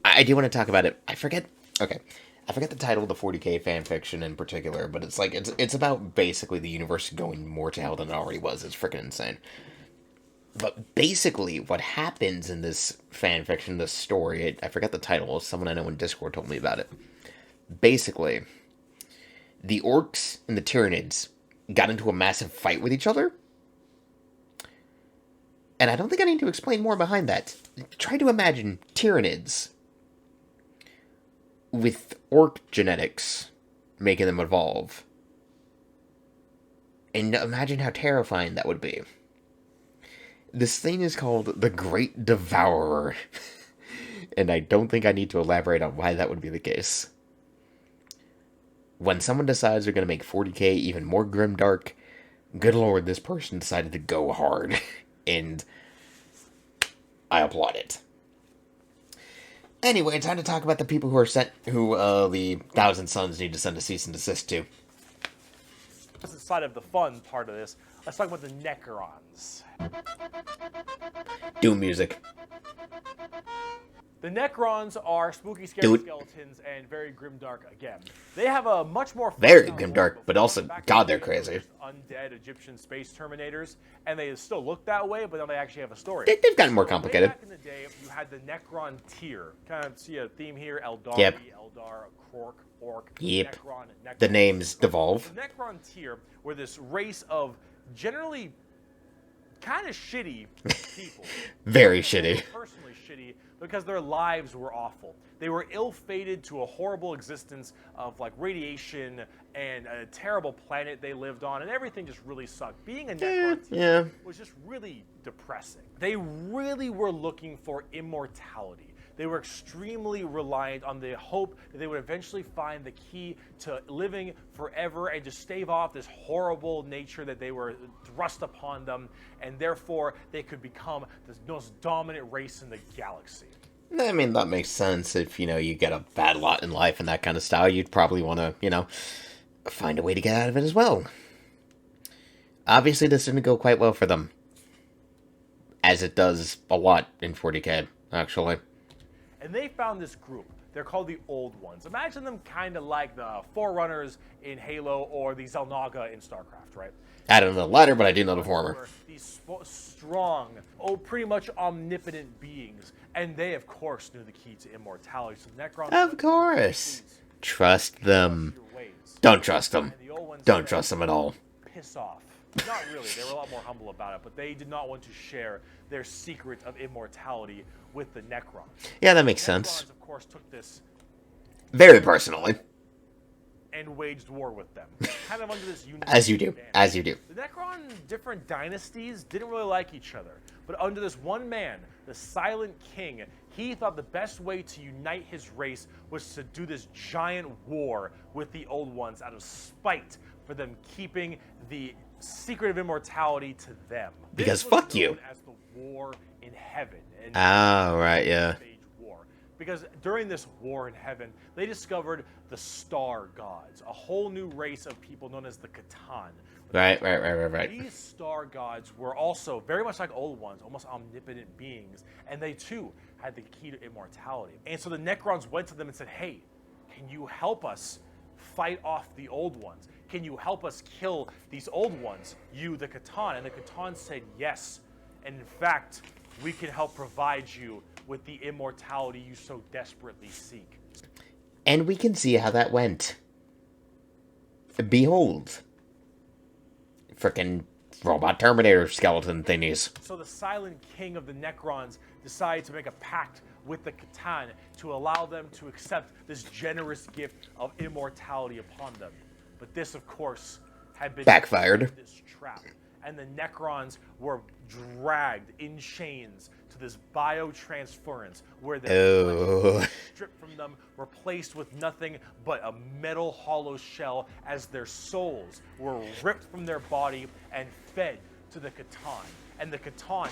I do want to talk about it. I forget the title of the 40k fanfiction in particular, but it's like it's about basically the universe going more to hell than it already was. It's freaking insane. But basically, what happens in this fanfiction, this story, I forget the title. Someone I know in Discord told me about it. Basically, the orcs and the Tyranids got into a massive fight with each other. And I don't think I need to explain more behind that. Try to imagine Tyranids with orc genetics making them evolve. And imagine how terrifying that would be. This thing is called the Great Devourer. And I don't think I need to elaborate on why that would be the case. When someone decides they're going to make 40k even more grimdark, good lord, this person decided to go hard. And I applaud it. Anyway, time to talk about the people who the Thousand Sons need to send a cease and desist to. That's the side of the fun part of this. Let's talk about the Necrons. Doom music. The Necrons are spooky, scary skeletons and very grimdark again. They have a much more very grimdark, but also, God, they're crazy. Undead Egyptian space terminators, and they still look that way, but now they actually have a story. They've gotten more complicated. Back in the day, you had the Necron tier. Kind of see a theme here: Eldari, Eldar, Krork, Orc, Necron, Necron. The names devolve. The Necron tier were this race of generally kind of shitty people. Very shitty. Personally shitty because their lives were awful. They were ill-fated to a horrible existence of like radiation and a terrible planet they lived on, and everything just really sucked. Being a Necron was just really depressing. They really were looking for immortality. They were extremely reliant on the hope that they would eventually find the key to living forever and just stave off this horrible nature that they were thrust upon them, and therefore they could become the most dominant race in the galaxy. I mean, that makes sense. If, you get a bad lot in life and that kind of style, you'd probably want to, find a way to get out of it as well. Obviously, this didn't go quite well for them. As it does a lot in 40k, actually. And they found this group. They're called the Old Ones. Imagine them kind of like the Forerunners in Halo or the Xel'Naga in StarCraft, right? I don't know the latter, but I do know the former. These strong, pretty much omnipotent beings. And they, of course, knew the key to immortality. So Necrons... Of course. Trust them. Don't trust them. Don't trust them at all. Piss off. Not really. They were a lot more humble about it, but they did not want to share their secret of immortality with the Necrons. Yeah, that makes sense. Necrons, of course, took this very personally and waged war with them, kind of under this unity. As you do. The Necron different dynasties didn't really like each other, but under this one man, the Silent King, he thought the best way to unite his race was to do this giant war with the Old Ones out of spite for them keeping the secret of immortality to them. Because fuck you. As the war in heaven. And right, yeah. War. Because during this war in heaven, they discovered the Star Gods, a whole new race of people known as the Catan. Right. These Star Gods were also very much like Old Ones, almost omnipotent beings, and they too had the key to immortality. And so the Necrons went to them and said, hey, can you help us fight off the Old Ones? Can you help us kill these Old Ones, you, the Catan? And the Catan said yes. And in fact, we can help provide you with the immortality you so desperately seek. And we can see how that went. Behold. Frickin' robot Terminator skeleton thingies. So the Silent King of the Necrons decided to make a pact with the Catan to allow them to accept this generous gift of immortality upon them. But this, of course, had been backfired. This trap, and the Necrons were dragged in chains to this biotransference where their Oh. flesh was stripped from them, replaced with nothing but a metal hollow shell, as their souls were ripped from their body and fed to the Catan. And the Catan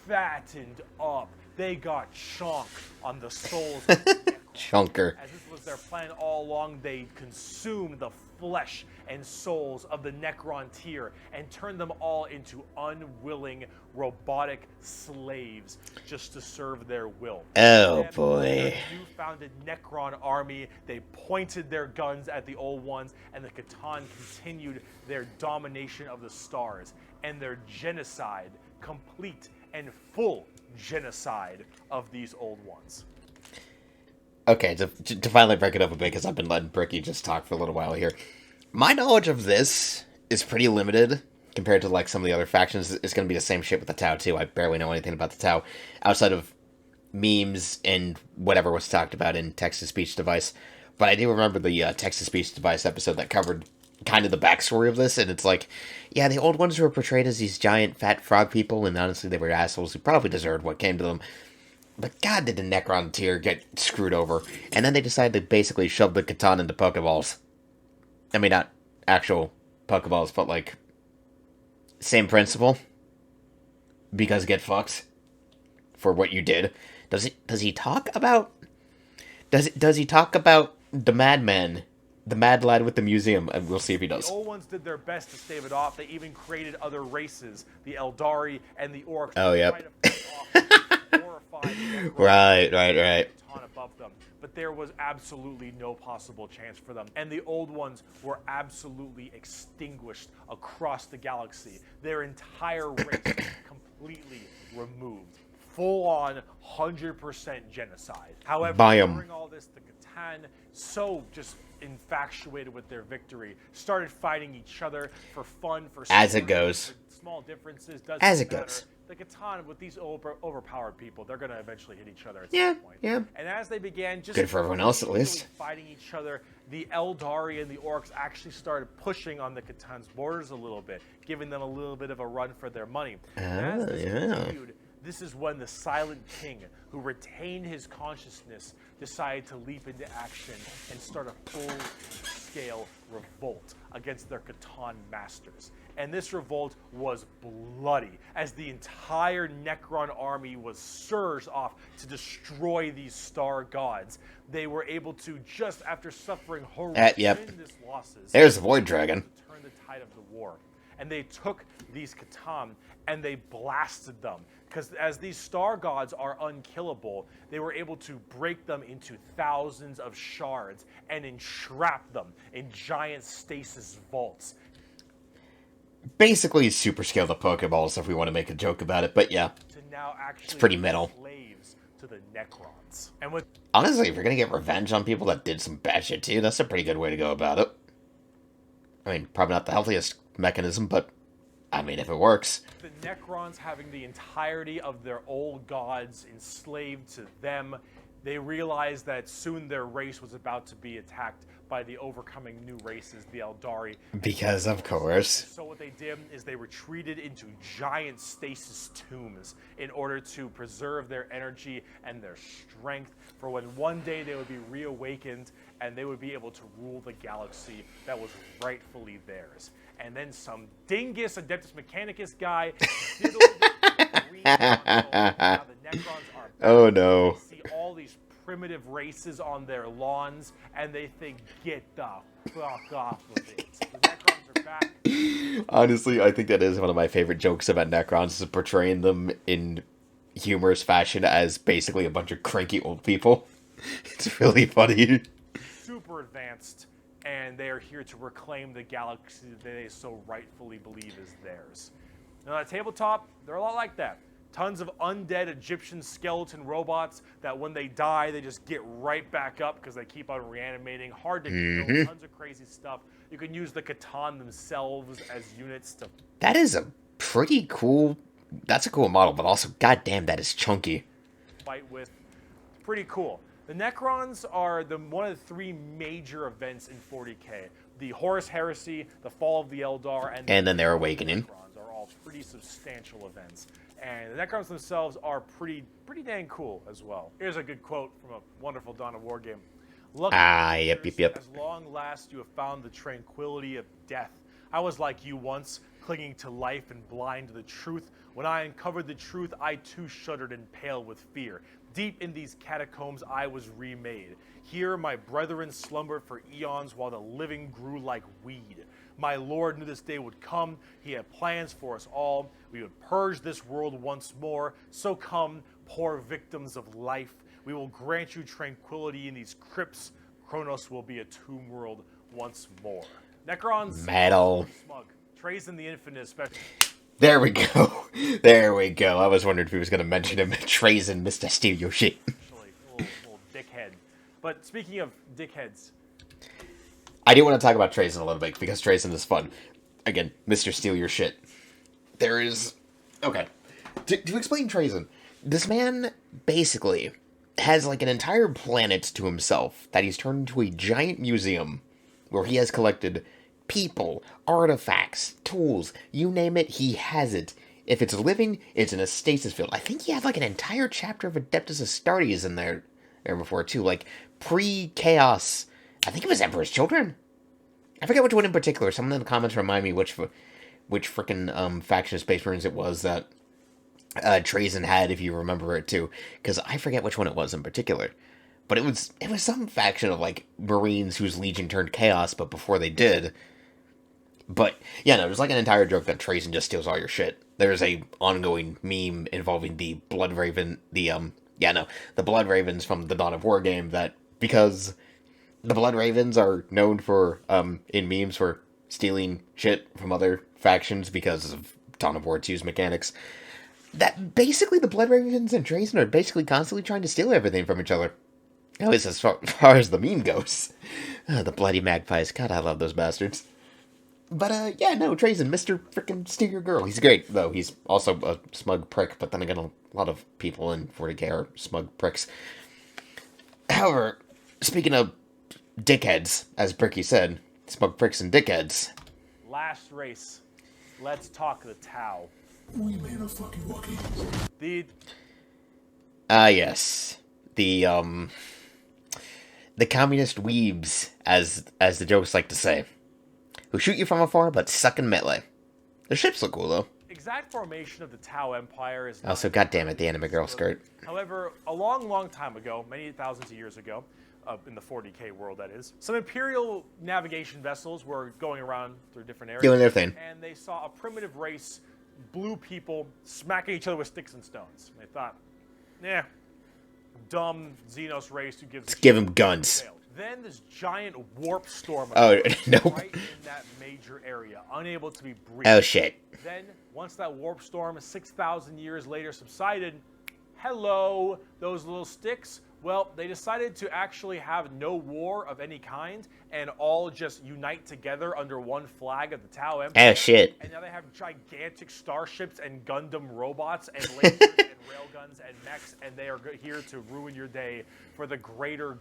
fattened up. They got chonk on the souls of the Necrons. Chunker. As this was their plan all along, they consumed the flesh and souls of the Necron tier and turned them all into unwilling robotic slaves just to serve their will. Oh, Then, boy. The new founded Necron army, they pointed their guns at the old ones, and the Catan continued their domination of the stars and their genocide, complete and full genocide of these old ones. Okay, to finally break it up a bit, because I've been letting Bricky just talk for a little while here. My knowledge of this is pretty limited compared to, like, some of the other factions. It's going to be the same shit with the Tau, too. I barely know anything about the Tau, outside of memes and whatever was talked about in text-to-speech device. But I do remember the text-to-speech device episode that covered kind of the backstory of this, and it's like, yeah, the old ones were portrayed as these giant, fat frog people, and honestly, they were assholes who probably deserved what came to them. But god, did the Necron tier get screwed over. And then they decided to basically shove the Catan into Pokeballs. I mean, not actual Pokeballs, but, like, same principle. Because get fucked for what you did. Does he talk about... Does he talk about the madman? The mad lad with the museum? And we'll see if he does. The old ones did their best to stave it off. They even created other races, the Eldari and the Orcs. Oh, yep. To try to fight off horrified Necrons Right. ton above them. But there was absolutely no possible chance for them. And the old ones were absolutely extinguished across the galaxy. Their entire race completely removed. Full on 100% genocide. However, during all this, the Catan, so just infatuated with their victory, started fighting each other for fun, for as it goes. small differences. Doesn't As it matter. goes. The Catan, with these overpowered people, they're going to eventually hit each other at Yeah, some point. yeah. And as they began just Good for everyone else, at least. fighting each other, the Eldari and the Orcs actually started pushing on the Catan's borders a little bit, giving them a little bit of a run for their money. And as this continued, this is when the Silent King, who retained his consciousness, decided to leap into action and start a full-scale revolt against their Catan masters. And this revolt was bloody, as the entire Necron army was surged off to destroy these star gods. They were able to, just after suffering horrendous losses, There's the Void Dragon. turn the tide of the war. And they took these Catan and they blasted them. Because as these star gods are unkillable, they were able to break them into thousands of shards and entrap them in giant stasis vaults. Basically, super scale the Pokeballs if we want to make a joke about it, but yeah. To now actually It's pretty metal. slaves to the Necrons. And with Honestly, if you're gonna get revenge on people that did some bad shit to you, that's a pretty good way to go about it. I mean, probably not the healthiest mechanism, but I mean, if it works. the Necrons having the entirety of their old gods enslaved to them, they realized that soon their race was about to be attacked by the overcoming new races, the Eldari. Because, of course. So what they did is they retreated into giant stasis tombs in order to preserve their energy and their strength for when one day they would be reawakened and they would be able to rule the galaxy that was rightfully theirs. And then some dingus Adeptus Mechanicus guy diddled the green console. Now the Necrons are back. Oh no. They see all these primitive races on their lawns, and they think, get the fuck off of it. The Necrons are back. Honestly, I think that is one of my favorite jokes about Necrons, is portraying them in humorous fashion as basically a bunch of cranky old people. It's really funny. Super advanced, and they are here to reclaim the galaxy that they so rightfully believe is theirs. Now, at tabletop, they're a lot like that. Tons of undead Egyptian skeleton robots that when they die, they just get right back up because they keep on reanimating. Hard to kill, tons of crazy stuff. You can use the Catan themselves as units to... That is a pretty cool... That's a cool model, but also, goddamn, that is chunky. ...fight with. Pretty cool. The Necrons are one of the three major events in 40k. The Horus Heresy, the Fall of the Eldar, and then their awakening. Necrons are all pretty substantial events. And the Necrons themselves are pretty dang cool as well. Here's a good quote from a wonderful Dawn of War game. Lucky yep. as long last you have found the tranquility of death. I was like you once, clinging to life and blind to the truth. When I uncovered the truth, I too shuddered and paled with fear. Deep in these catacombs, I was remade. Here, my brethren slumbered for eons while the living grew like weed. My Lord knew this day would come. He had plans for us all. We would purge this world once more. So come, poor victims of life. We will grant you tranquility in these crypts. Kronos will be a tomb world once more. Necrons, metal. Smug. Trazen the Infinite, especially. There we go. There we go. I was wondering if he was going to mention him. Trazen, Mr. Steal Your Shit. Little dickhead. But speaking of dickheads, I do want to talk about Trazen a little bit, because Trazen is fun. Again, Mr. Steal Your Shit. There is... Okay. To explain Trazen, this man basically has like an entire planet to himself that he's turned into a giant museum where he has collected people, artifacts, tools, you name it, he has it. If it's living, it's in a stasis field. I think he had like an entire chapter of Adeptus Astartes in there before too, like pre-chaos. I think it was Emperor's Children. I forget which one in particular. Someone in the comments remind me which frickin' faction of Space Marines it was that Trazen had, if you remember it too, because I forget which one it was in particular. But it was some faction of like Marines whose Legion turned Chaos, but before they did. But yeah, no, there's like an entire joke that Trazen just steals all your shit. There's a ongoing meme involving the Blood Raven, the Blood Ravens from the Dawn of War game, that because the Blood Ravens are known for in memes for stealing shit from other factions because of Dawn of War 2's mechanics, that basically the Blood Ravens and Trazen are basically constantly trying to steal everything from each other. At least as far as the meme goes. The bloody magpies. God, I love those bastards. But, Trazen, Mr. Frickin' Steal Your Girl. He's great, though. He's also a smug prick, but then again, a lot of people in 40k are smug pricks. However, speaking of dickheads, as Bricky said, smug pricks and dickheads. Last race. Let's talk the Tau. We made a fucking Wookiee. Yes. The communist weebs, as the jokes like to say, who shoot you from afar but suck in melee. The ships look cool, though. Exact formation of the Tau Empire is... Also, goddammit, the anime girl skirt. However, a long time ago, many thousands of years ago, in the 40k world that is, some Imperial navigation vessels were going around through different areas. Doing their thing. And they saw a primitive race, blue people, smacking each other with sticks and stones. And they thought, dumb Xenos race who gives... Let's give him guns. Then this giant warp storm nope. right in that major area, unable to be breached. Oh, shit. Then, once that warp storm 6,000 years later subsided, hello, those little sticks. Well, they decided to actually have no war of any kind and all just unite together under one flag of the Tau Empire. Oh, shit. And now they have gigantic starships and Gundam robots and lasers and railguns and mechs, and they are here to ruin your day for the greater...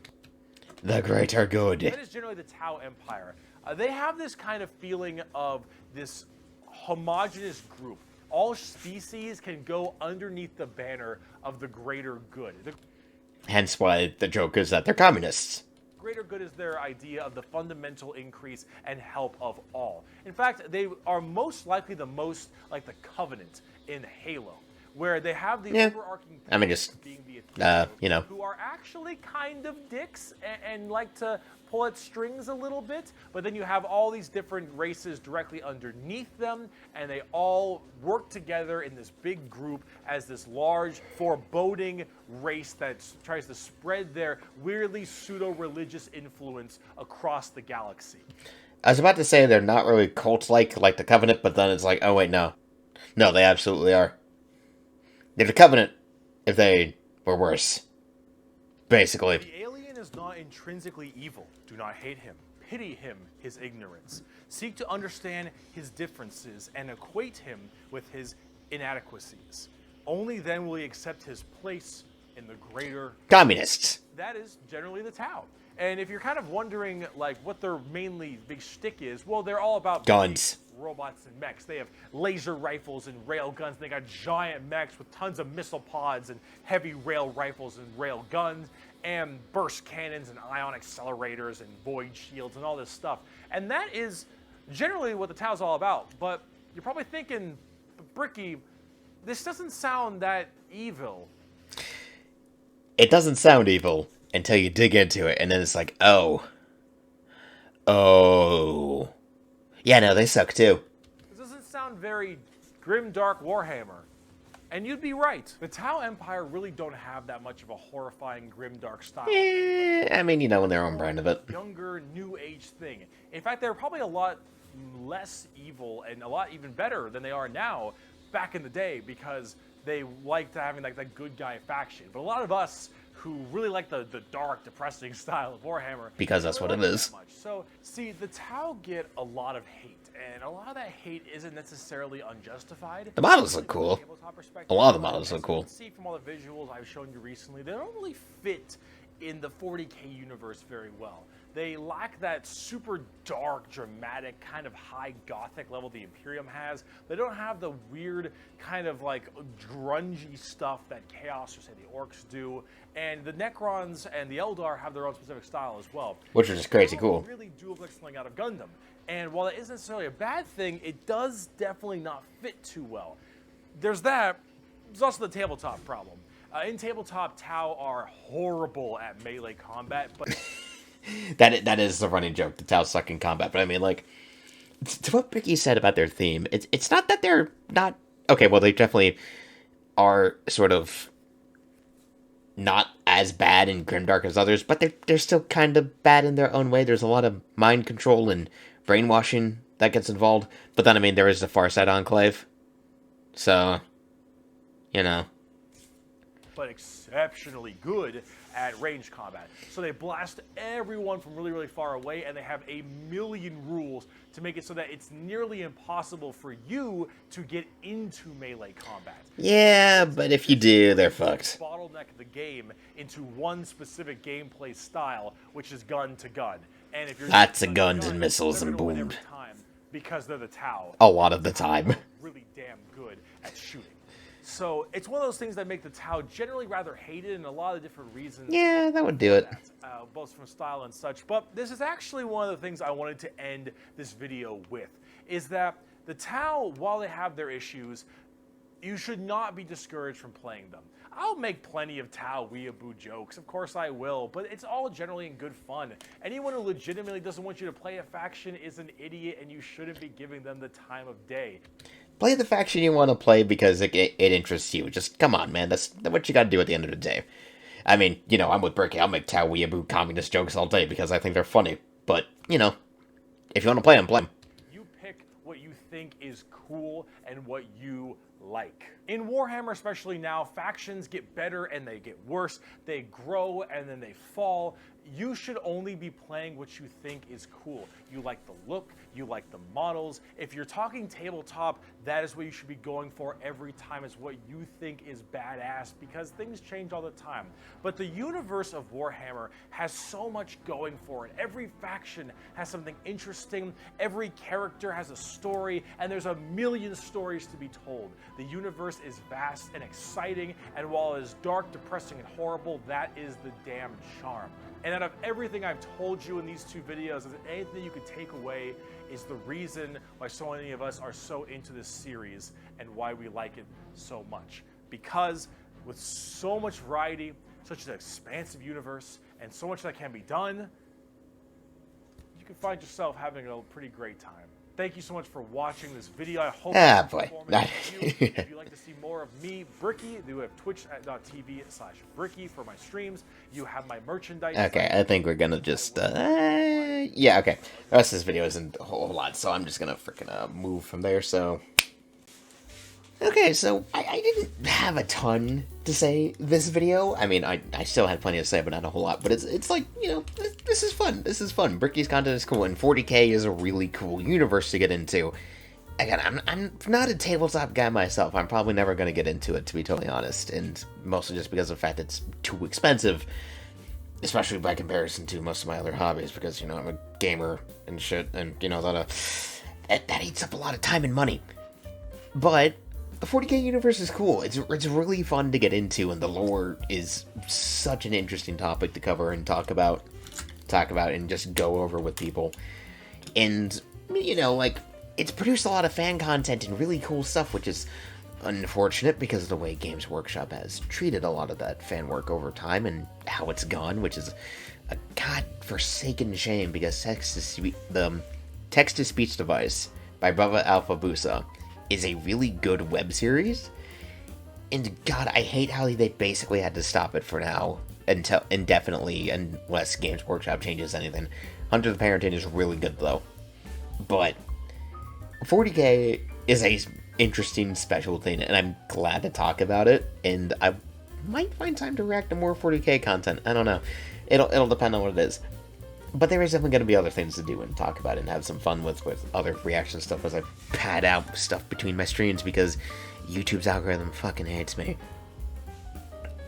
The greater good. That is generally the Tau Empire. They have this kind of feeling of this homogenous group. All species can go underneath the banner of the greater good. Hence why the joke is that they're communists. Greater good is their idea of the fundamental increase and help of all. In fact, they are most likely the most like the Covenant in Halo, where they have the overarching... I mean, just, being the who are actually kind of dicks and like to pull at strings a little bit, but then you have all these different races directly underneath them, and they all work together in this big group as this large, foreboding race that tries to spread their weirdly pseudo-religious influence across the galaxy. I was about to say they're not really cult-like, like the Covenant, but then it's like, oh wait, no. No, they absolutely are. They're the Covenant if they were worse. Basically. The alien is not intrinsically evil. Do not hate him. Pity him, his ignorance. Seek to understand his differences and equate him with his inadequacies. Only then will he accept his place in the greater... Communists. That is generally the Tau. And if you're kind of wondering, like, what their mainly big shtick is, well, they're all about... Guns. robots and mechs. They have laser rifles and rail guns. They got giant mechs with tons of missile pods and heavy rail rifles and rail guns and burst cannons and ion accelerators and void shields and all this stuff. And that is generally what the Tau's all about. But you're probably thinking, Bricky, this doesn't sound that evil. It doesn't sound evil until you dig into it, and then it's like, oh. Oh. Yeah, no, they suck too. This doesn't sound very grim, dark Warhammer. And you'd be right. The Tau Empire really don't have that much of a horrifying, grim, dark style. I mean, you know, in their own brand of it. Younger, new age thing. In fact, they're probably a lot less evil and a lot even better than they are now back in the day, because they liked having like that good guy faction. But a lot of us who really like the dark, depressing style of Warhammer, because that's what it is. So, see, the Tau get a lot of hate, and a lot of that hate isn't necessarily unjustified. The models look cool. A lot of the models look cool. You can see from all the visuals I've shown you recently, they don't really fit in the 40k universe very well. They lack that super dark, dramatic, kind of high gothic level the Imperium has. They don't have the weird kind of like grungy stuff that Chaos or say the Orcs do. And the Necrons and the Eldar have their own specific style as well. Which is just crazy cool. They really do look like something out of Gundam. And while that isn't necessarily a bad thing, it does definitely not fit too well. There's that. There's also the tabletop problem. In tabletop, Tau are horrible at melee combat, but... that is the running joke. The Tau suck in combat, but I mean, like, to what Bricky said about their theme, it's not that they're not okay. Well, they definitely are sort of not as bad and grimdark as others, but they're still kind of bad in their own way. There's a lot of mind control and brainwashing that gets involved. But then, I mean, there is the Farside Enclave, so you know. But exceptionally good at range combat. So they blast everyone from really, really far away, and they have a million rules to make it so that it's nearly impossible for you to get into melee combat. Yeah, but if you do, they're fucked. Bottleneck the game into one specific gameplay style, which is gun to gun. And if you're lots of guns and missiles and boom. Every time, because they're the Tau. A lot of the time. Really damn good at shooting. So it's one of those things that make the Tau generally rather hated, and a lot of different reasons. Yeah, that would do it. Both from style and such. But this is actually one of the things I wanted to end this video with, is that the Tau, while they have their issues, you should not be discouraged from playing them. I'll make plenty of Tau weeaboo jokes, of course I will, but it's all generally in good fun. Anyone who legitimately doesn't want you to play a faction is an idiot, and you shouldn't be giving them the time of day. Play the faction you want to play because it interests you. Just, come on, man. That's what you gotta do at the end of the day. I mean, you know, I'm with Bricky. I'll make Tau weeaboo communist jokes all day because I think they're funny. But, you know, if you want to play them, play them. You pick what you think is cool and what you like. In Warhammer, especially now, factions get better and they get worse. They grow and then they fall. You should only be playing what you think is cool. You like the look, you like the models. If you're talking tabletop, that is what you should be going for every time, is what you think is badass, because things change all the time. But the universe of Warhammer has so much going for it. Every faction has something interesting, every character has a story, and there's a million stories to be told. The universe is vast and exciting, and while it is dark, depressing, and horrible, that is the damn charm. And out of everything I've told you in these two videos, is anything you could take away is the reason why so many of us are so into this series and why we like it so much. Because with so much variety, such an expansive universe, and so much that can be done, you can find yourself having a pretty great time. Thank you so much for watching this video. I hope it's boy. If you'd like to see more of me, Bricky, you have twitch.tv/Bricky for my streams. You have my merchandise. Okay, I think we're gonna just, yeah, okay. The rest of this video isn't a whole lot, so I'm just gonna freaking move from there, so... Okay, so I didn't have a ton to say this video. I mean, I still had plenty to say, but not a whole lot. But it's like, you know, this is fun. This is fun. Bricky's content is cool, and 40k is a really cool universe to get into. Again, I'm not a tabletop guy myself. I'm probably never going to get into it, to be totally honest, and mostly just because of the fact it's too expensive, especially by comparison to most of my other hobbies, because, you know, I'm a gamer and shit, and, you know, that, that eats up a lot of time and money. But the 40k universe is cool. It's really fun to get into, and the lore is such an interesting topic to cover and talk about and just go over with people. And, you know, like, it's produced a lot of fan content and really cool stuff, which is unfortunate because of the way Games Workshop has treated a lot of that fan work over time and how it's gone, which is a god-forsaken shame, because the text-to-speech device by Bubba Alpha Busa is a really good web series, and god, I hate how they basically had to stop it for now, until indefinitely, unless Games Workshop changes anything. Hunter the Parenting is really good though, but 40k is a interesting special thing, and I'm glad to talk about it, and I might find time to react to more 40k content. I don't know. It'll depend on what it is. But there is definitely going to be other things to do and talk about and have some fun with other reaction stuff as I pad out stuff between my streams, because YouTube's algorithm fucking hates me.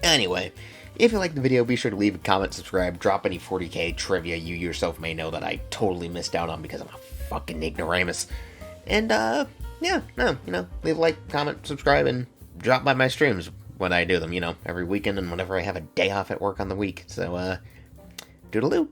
Anyway, if you liked the video, be sure to leave a comment, subscribe, drop any 40k trivia you yourself may know that I totally missed out on because I'm a fucking ignoramus. And, yeah, no, you know, leave a like, comment, subscribe, and drop by my streams when I do them, you know, every weekend and whenever I have a day off at work on the week. So, doodaloo.